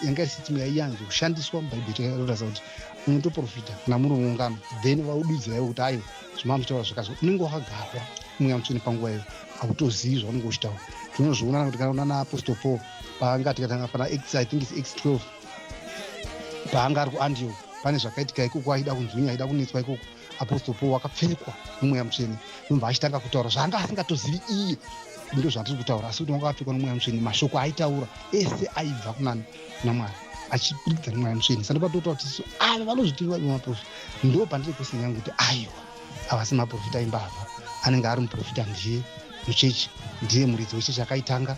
yanga isitimu yaiyanzo kushandiswa mubhaibheri yakaratidza kuti unotoprofita kana muri muungano then vaududziraiwo kuti aiwa zvamamuchitaura zvakazo unenge wakagarwa mweya mutsvene panguva iyo hakutozivi zvaunenge uchitaura tinozviona kuti kana una naapostol Paul paanga tikatanga pana I think it's Acts 12 paanga ari kuAntioch pane zvakaitika ikoko aida kunzwinya aida kunetswa ikoko apostol Paul wakapfekwa nomweya mutsvene nobva achitanga kutaura zvanga asingatozivi iye ndo zvandiri kutaura asi kuti wanga wakapfekwa nomweya mutsvene mashoko aitaura ese aibva kuna Mwari achiburikidza nomweya mutsvene saka patotaura kuti ava vanozvitiva ivo maprofita ndo pandiri kweseni yangu kuti aiwa ava semaprofita aimbabva anenge ari muprofita ndiye muchechi ndiye muridzi wechechi akaitanga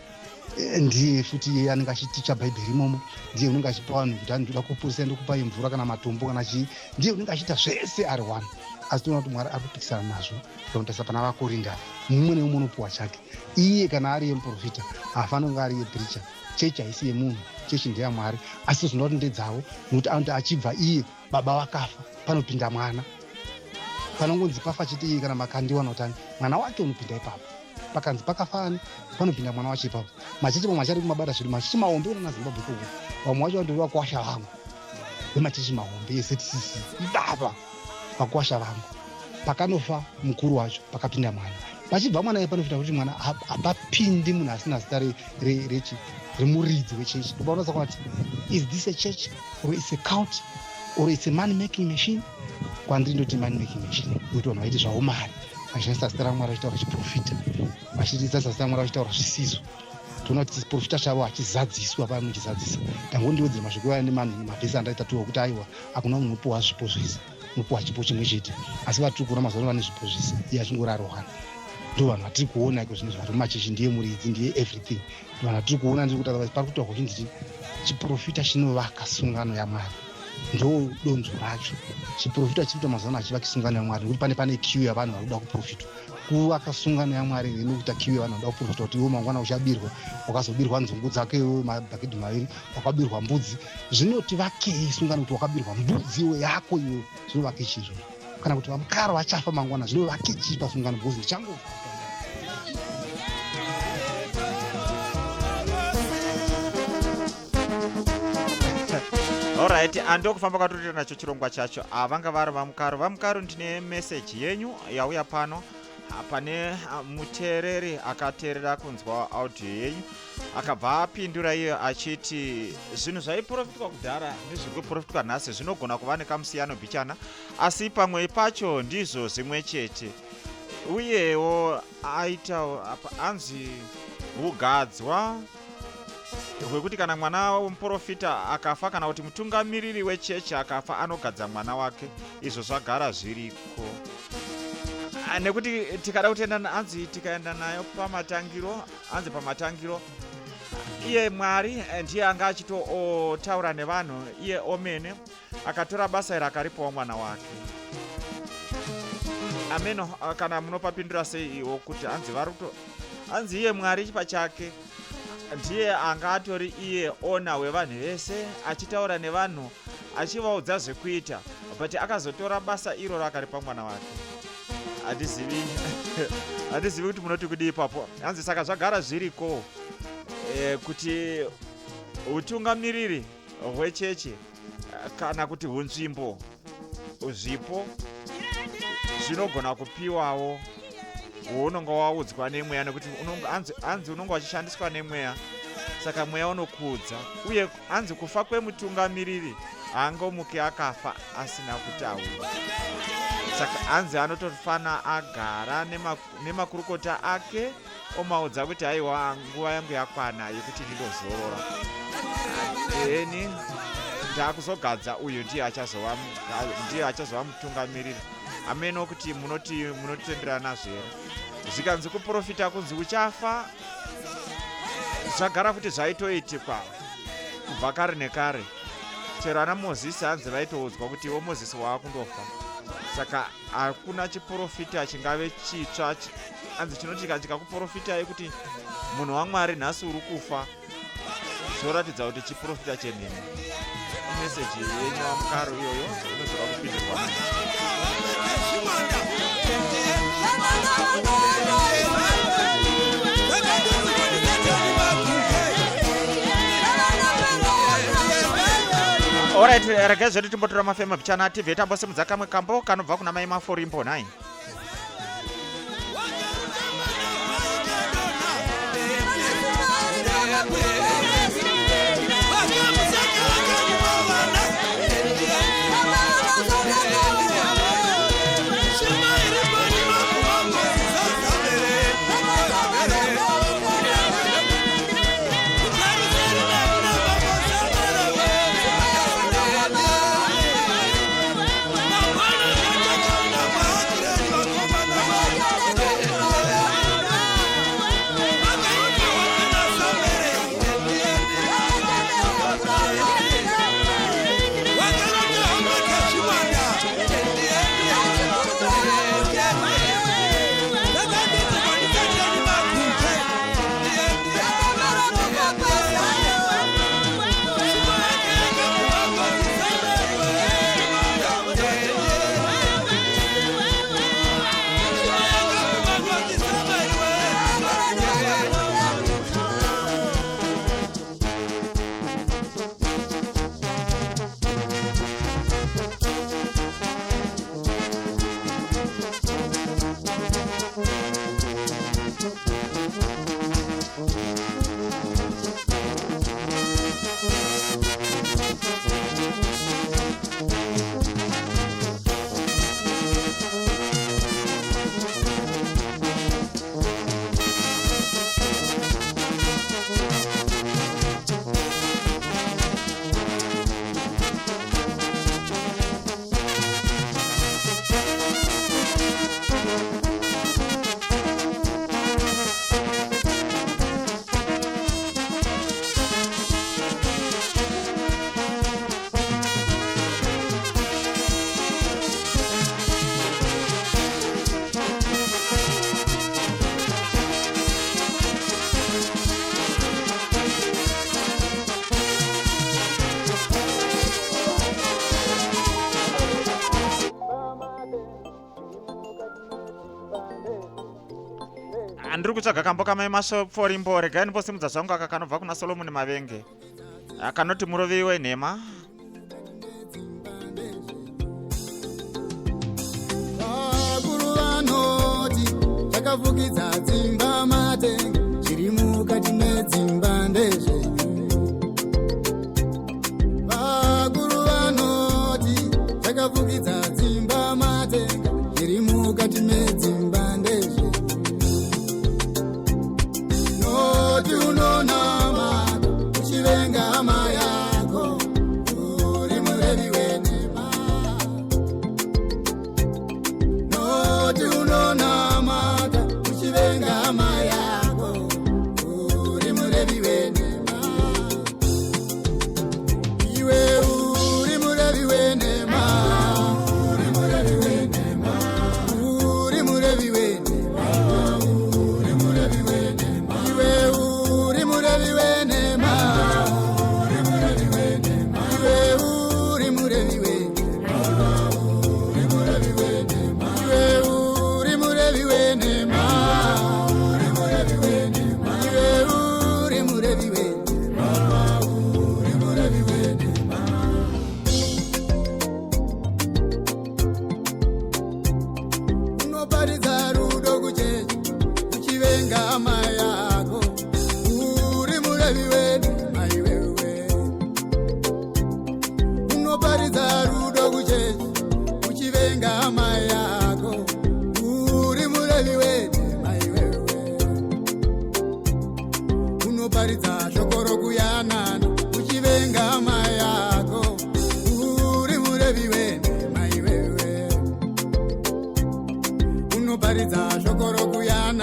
ndiye futi anenge achiticha bhaibheri imomo ndiye unenge achipa vanhu kuti anoda kupurisa ndokupai mvura kana matombo kana chii ndiye unenge achiita zvese ari one asi toona kuti Mwari ari kupikisana nazvo kutarisa pana vakorinda mumwe neumwe unopuwa chake iye kana ari yemuprofita hafanira kunge ari yepricha chechi haisi yemunhu chechi ndeyaMwari asi zvinoda kuti ndedzavo nokuti anoti achibva iye baba vakafa panopinda mwana panongonzi pafa chiti iye kana makandiwa notani mwana wake unopinda ipapo pakanzi pakafani panopinda mwana wacho ipapo machechi mamwe achari kumabata zvedu machechi mahombe unana Zimbabwe koko vamwe wacho vandori vakuwasha vangu vemachechi mahombe eZCC ibaba vakuwasha vangu pakanofa mukuru wacho pakapinda mwana pachibva mwana iye panofita kuti mwana hapapindi munhu asina zita remuridzi wechechi ndopaunasa kuti is this a church or is a cult or it's a money making machine kwandiri ndoti money making machine kuti vanhu vaiti zvaumari vachishandisa zita raMwari vachitaura chiprofita vachishandisa zita raMwari vachitaura zvisiso toona kuti chiprofita chavo hachizadziswa panochizadzisa tangondiwedzera masviko aya nemavhesi andaitatuwa kuti aiwa hakuna munhu unopuwa zvipo zvese unopuwa chipo chimwe chete asi vatiri kuona mazuva ano vane zvipo zvese iye achingori arohana ndo vanhu vatiri kuona iko zvinhu zvari mumachechi ndiye muridzi ndiye everything vanhu vatiri kuona ndiri kutaura pari kutaurwa kuti chiprofita chinovaka sungano yaMwari ndo donzo racho chiprofita chiri kuita mazuva ano achivaka sungano yaMwari nokuti pane kiu yavanhu vari kuda kuprofitwa kuvaka sungano yaMwari nokuita kiu yavanhu vanoda kuprofitwa kuti iwo mangwana uchabirwa wakazobirwa nzungu dzake mabhakidhi maviri wakabirwa mbudzi zvinoti vakei sungano kuti wakabirwa mbudzi iwe yako iwe zvinovake chizvo kana kuti vamukara vachafa mangwana zvinovake chii pasungano bhozi ndichango Alright, andokufamba kwatotira nacho chirongwa chacho vanga vari vamukaro ndine meseji yenyu yauya pano pane muteereri akateerera kunzwa audio yenyu akabva apindura iye achiti zvinhu zvaiprofitwa kudhara nezviri kuprofitwa nhasi zvinogona kuva nekamusiyano bichana asi pamwe pacho ndizvo zvimwe chete uyewo aita anzi ugadzwa hwekuti kana mwana wemuprofita akafa kana kuti mutungamiriri wechechi akafa anogadza mwana wake izvo zvagara zviriko nekuti tikada kutenda anzi tikaenda nayo pamatangiro iye Mwari ndiye anga achitotaura nevanhu iye omene akatora basa iri akaripawo mwana wake ameno kana munopapindura sei iwo kuti anzi iye Mwari pachake ndiye anga atori iye ona wevanhu vese achitaura nevanhu achivaudza zvekuita but akazotora basa iroro akaripa mwana wake hadizivi kuti munoti kudii ipapo hanzi saka zvagara zviriko kuti utungamiriri hwecheche kana kuti hunzvimbo zvipo zvinogona kupiwawo unonga waudzwa nemweya nekuti hanzi unonga wachishandiswa nemweya saka mweya unokudza uye hanzi kufa kwemutungamiriri haangomuke akafa asina kutaura saka hanzi anotofana agara nemakurukota ake omaudza kuti haiwa nguva yangu yakwana yekuti ndindozorora eni ndakuzogadza uyu ndiye achazova mutungamiriri ameno kuti munotenderana zvere zvikanzi kuprofita kunzi uchafa, zvagara kuti zvaitoitikwa kubva kare nekare. Chero ana Mozisi hanzi vaitoudzwa kuti iwo Mozisi waakundofa. Saka hakuna chiprofita chingave chitsva. Hanzi chinoti chikakuprofitai kuti munhu waMwari nhasi uri kufa, zvoratidza kuti chiprofita chemene. Meseji yenyu wamukaro iyoyo inozoda kupindirwa. Alright, regai zvedu timbotora mafema pichana tibve tambosimudza kamwe kambo kanobva kuna mai Maforimbo nai. Andiri kutsvaga kambo kamai Maforimbo. Regai ndimbosimudza zvangu aka kanobva kuna Solomon Mavenge kanoti murovi wenhema. Vakuru vanoti takafukidza dzimba matenga, zviri mukati medzimba ndezvenyu. Vakuru vanoti takafukidza dzimba matenga, zviri mukati medzimba ndezvenyu. Noti unonamata uchivenga hama yako, uri murevi wenhema. Noti unonamata uchivenga hama yako, uri murevi wenhema. Iwe uri murevi wenhema, uri murevi wenhema, uri murevi wenhema, uri murevi wenhema. Iwe uri murevi wenhema, uri murevi wenhema. Iwe uri murevi wenhema, uri murevi wenhema. Iwe uri murevi wenhema, uri murevi wenhema. Iwe uri murevi wenhema, uri murevi wenhema. Unoparidza rudo kuchechi uchivenga hama yako, uri murevi wenhema iwewe. Unoparidza rudo kuchechi uchivenga hama yako, uri murevi wenhema iwewe. Unoparidza shoko rokuyanana uchivenga hama yako, uri murevi wenhema iwewe. Unoparidza shoko rokuyanana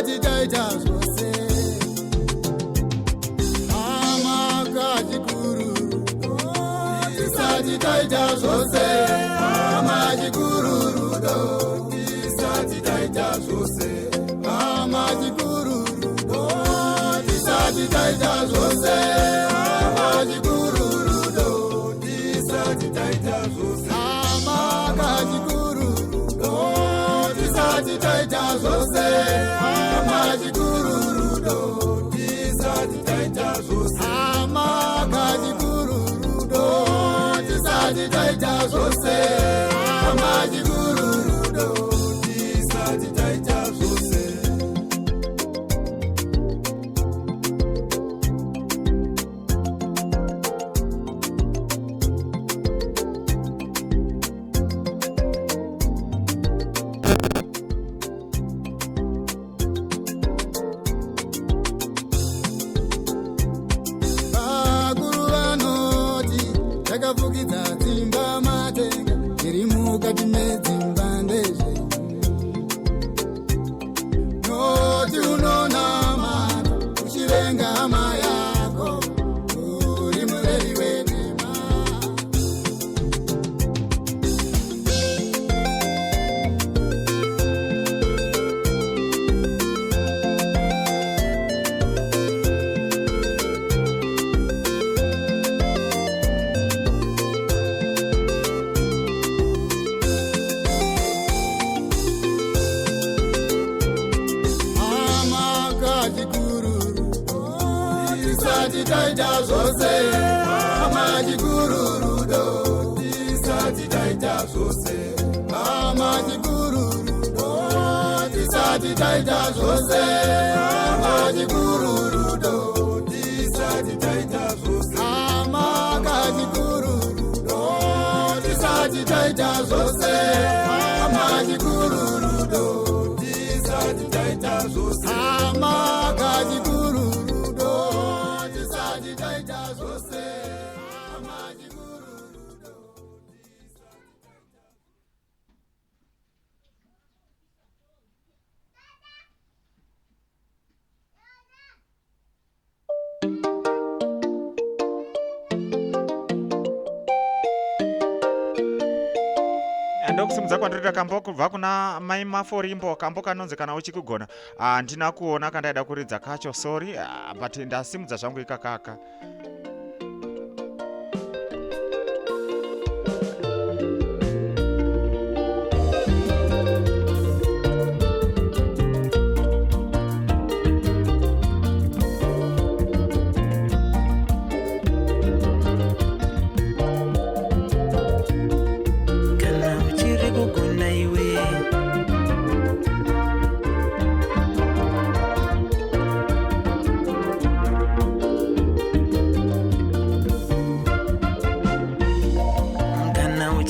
tisati taita zvose hama kachikururudo tisati taita zvose hama chikururudo tisati taita zvose hama chikururudo tisati taita zvose hama chikururudo tisati taita zvose hama kachikururudo tisati taita zvose hama chikururudo tisati taita zvose hama kachikururudo tisati taita zvose hama chikururudo tisati taita zvose vakuru vanoti takafukidza dzimba matenga iri mukati medzimba ndezve noti unonamata uchivenga hama yako uri mureri wenhema hama kachikururudo tisati taita zvose hama chikururudo tisati taita zvose hama chikururudo tisati taita zvose hama chikururudo tisati taita zvose hama kachikururudo tisati taita zvose hama chikururudo tisati taita zvose hama kachikururudo tisati taita zvose hama chikururudo ndokusimudza kwandiri kambo kubva kuna mai Maforimbo, kambo kanonzi kana uchikugona. Handina kuona kandaida kuridza kacho, sorry, but ndasimudza zvangu ikakaka.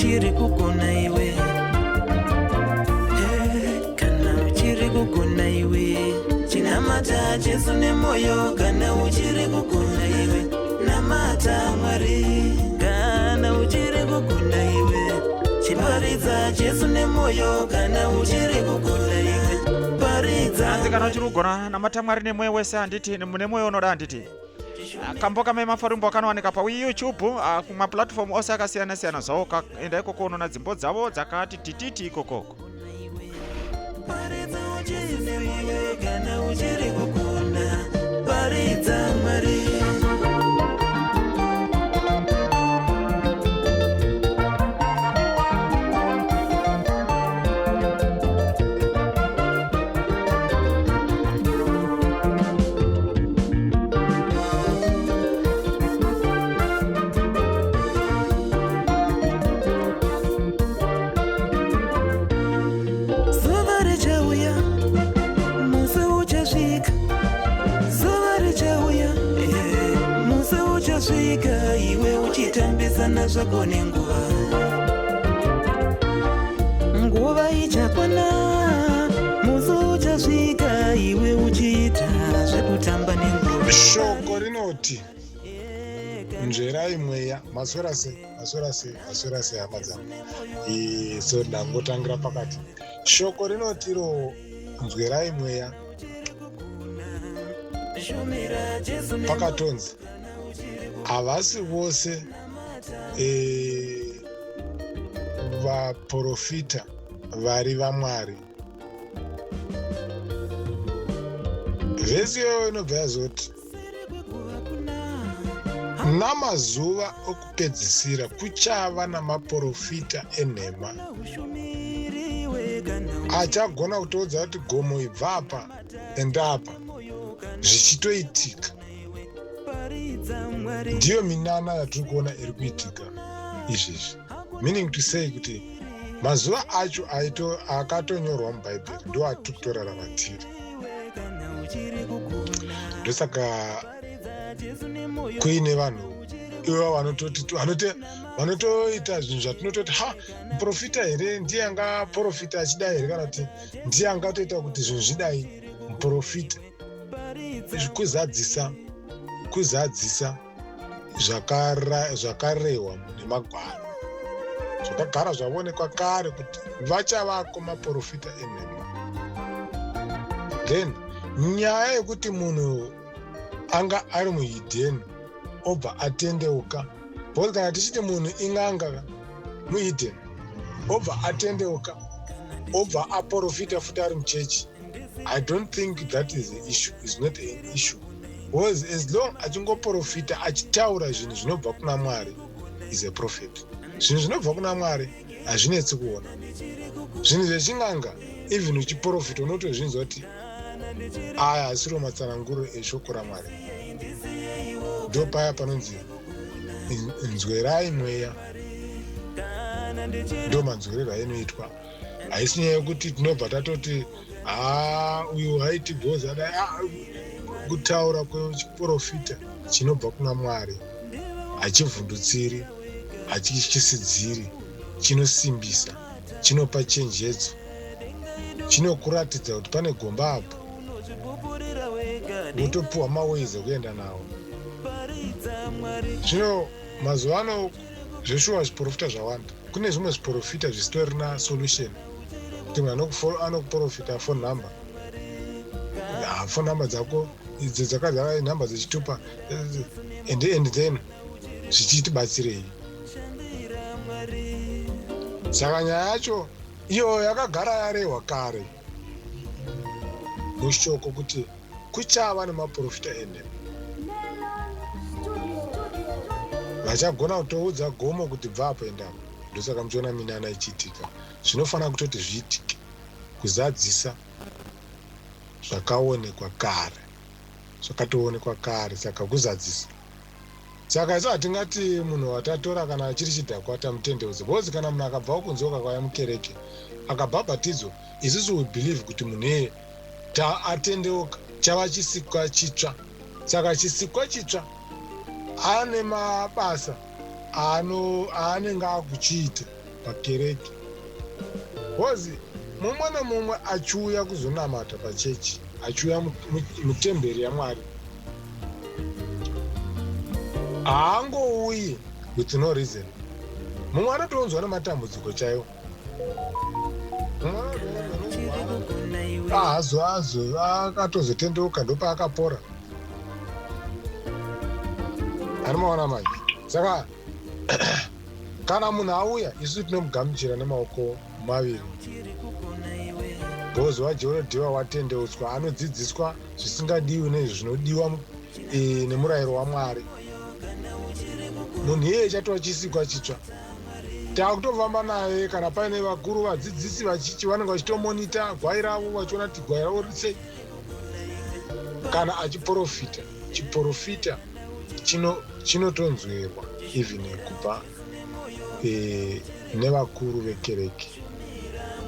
uchiri kugona iwe, kana uchiri kugona iwe, chinamata Jesu nemoyo. Kana uchiri kugona iwe, namata Mwari. Kana uchiri kugona iwe, chiparidza Jesu nemoyo. Kana uchiri kugona iwe, paridza. Asi kana uchiri kugona namata Mwari nemoyo wese, handiti mune moyo unoda, handiti kambo kamai Maforimbo kanowanika paYouTube kumaplatform ose akasiyana-siyana zvawo. Enda ikoko unoona dzimbo dzavo dzakati tititi ikokoko. Paridza Jesu nemoyo. Kana uchiri kugona, paridza Mwari. Swika iwe uchitambisana zvako nenguva, nguva ichakwana, musi uchasvika iwe uchiita zvekutamba nenguva. Shoko rinoti nzverai mweya maswerase hama dzangu. So ndangotangira pakati. Shoko rinoti nzwerai mweya pakatonzi havasi vose vaprofita vari vamwari. Vhesi iyoyo inobva yazoti namazuva okupedzisira kuchava namaprofita enhema achagona kutoudza kuti gomo ibva apa endapa zvichitoitika. Ndiyo minana yatiri kuona iri kuitika izvezvi, meaning to say kuti mazuva acho akatonyorwa mubhaibheri ndo atiri kutorarama tiri. Ndosaka kuine vanhu ivo vanotoita zvinhu zvatinototi muprofita here, ndiye angaprofita achidai here, kana kuti ndiye angatoita kuti zvinhu zvidai muprofita. Kuzadzisa zvakarehwa nemagwaro zvakagara zvavonekwa kare kuti vachavako maprofita enhema. Then nyaya yekuti munhu anga ari muhidheni obva atendeuka, because kana tichiti munhu inganga muhidheni obva atendeuka obva aprofita futi ari muchechi, I don't think that is an issue, is not an issue. Because as long achingoprofita achitaura zvinhu zvinobva kuna Mwari is a prophet. Zvinhu zvinobva kuna Mwari hazvinetsi kuona. Zvinhu zvechinganga even uchiprofita unotozvinzwa kuti aya asiro matsananguro eshoko raMwari. Ndo paya panonzi nzwerai mweya, ndo manzwerero ainoitwa. Haisi nyaya yekuti tinobva tatoti uyu haiti bhoza dai, kutaura kwechiprofita chinobva kuna Mwari hachivhundutsiri, hachisidziri, chinosimbisa, chinopa chenjedzo, chinokuratidza kuti pane gomba apo, wotopuwa mawezi ekuenda nawo. Zvino mazuva ano zveshuwa zviprofita zvawanda. Kune zvimwe zviprofita zvisitorina solution. Kuti munhu anokuprofita phone number. Phone number dzako idzo dzakazara nhamba dzechitupa, and then zvichitibatsirei. Saka nyaya yacho iyo yakagara yarehwa kare mushoko kuti kuchava nemaprofita enhema. Vachagona kutoudza gomo kuti bva apo endapo. Ndosaka muchiona minana ichiitika. Zvinofanira kutoti zviitike kuzadzisa zvakaonekwa kare, zvakatoonekwa kare, saka kuzadzisa. Saka isu hatingati munhu watatora kana achiri chidhakwa tamutendeuze, because kana munhu akabva kunzoka kwaya mukereke akabhabhatidzwa, isusu we believe kuti munhu atendeuka chava chisikwa chitsva. Saka chisikwa chitsva ane mabasa aanenge akuchiita pakereke. Because mumwe nemumwe achiuya kuzonamata pachechi, achiuya mutemberi yaMwari, haangouyi with no reason. Mumwe anotounzwa nematambudziko chaiwo. Akatozotendeuka ndopaakapora. Anomaona manje. Saka kana munhu auya isu tinomugamuchira nemaoko maviri. Because wajerodhiwa watendeutswa anodzidziswa zvisingadiwi nezvo zvinodiwa nemurayiro waMwari. Munhu iyeye chatova chisikwa chitsva. Takutofamba naye kana paine vakuru vadzidzisi vachichi vanenge vachitomonita gwai ravo vachiona kuti gwai ravo risei. Kana achiprofita, chiprofita chinotonzwerwa even kubva nevakuru vekereke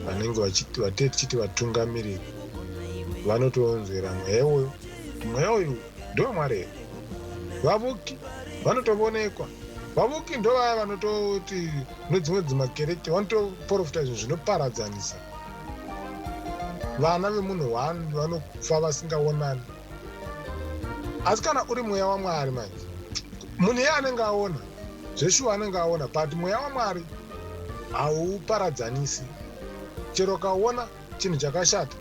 vanenge vachiti vatungamiriri, vanotonzwera mweya uyu ndo Mwari. Vavuki vanotoonekwa, vavuki ndo vaya vanototi nedzimwe dzimakereke vanotoprofita zvinhu zvinoparadzanisa. Vana vemunhu vanofa vasingaonani. Asi kana uri mweya waMwari manje, munhu iye anenge aona zveshuwa anenge aona, but mweya waMwari hauparadzanisi. Chero kaona chinhu chakashata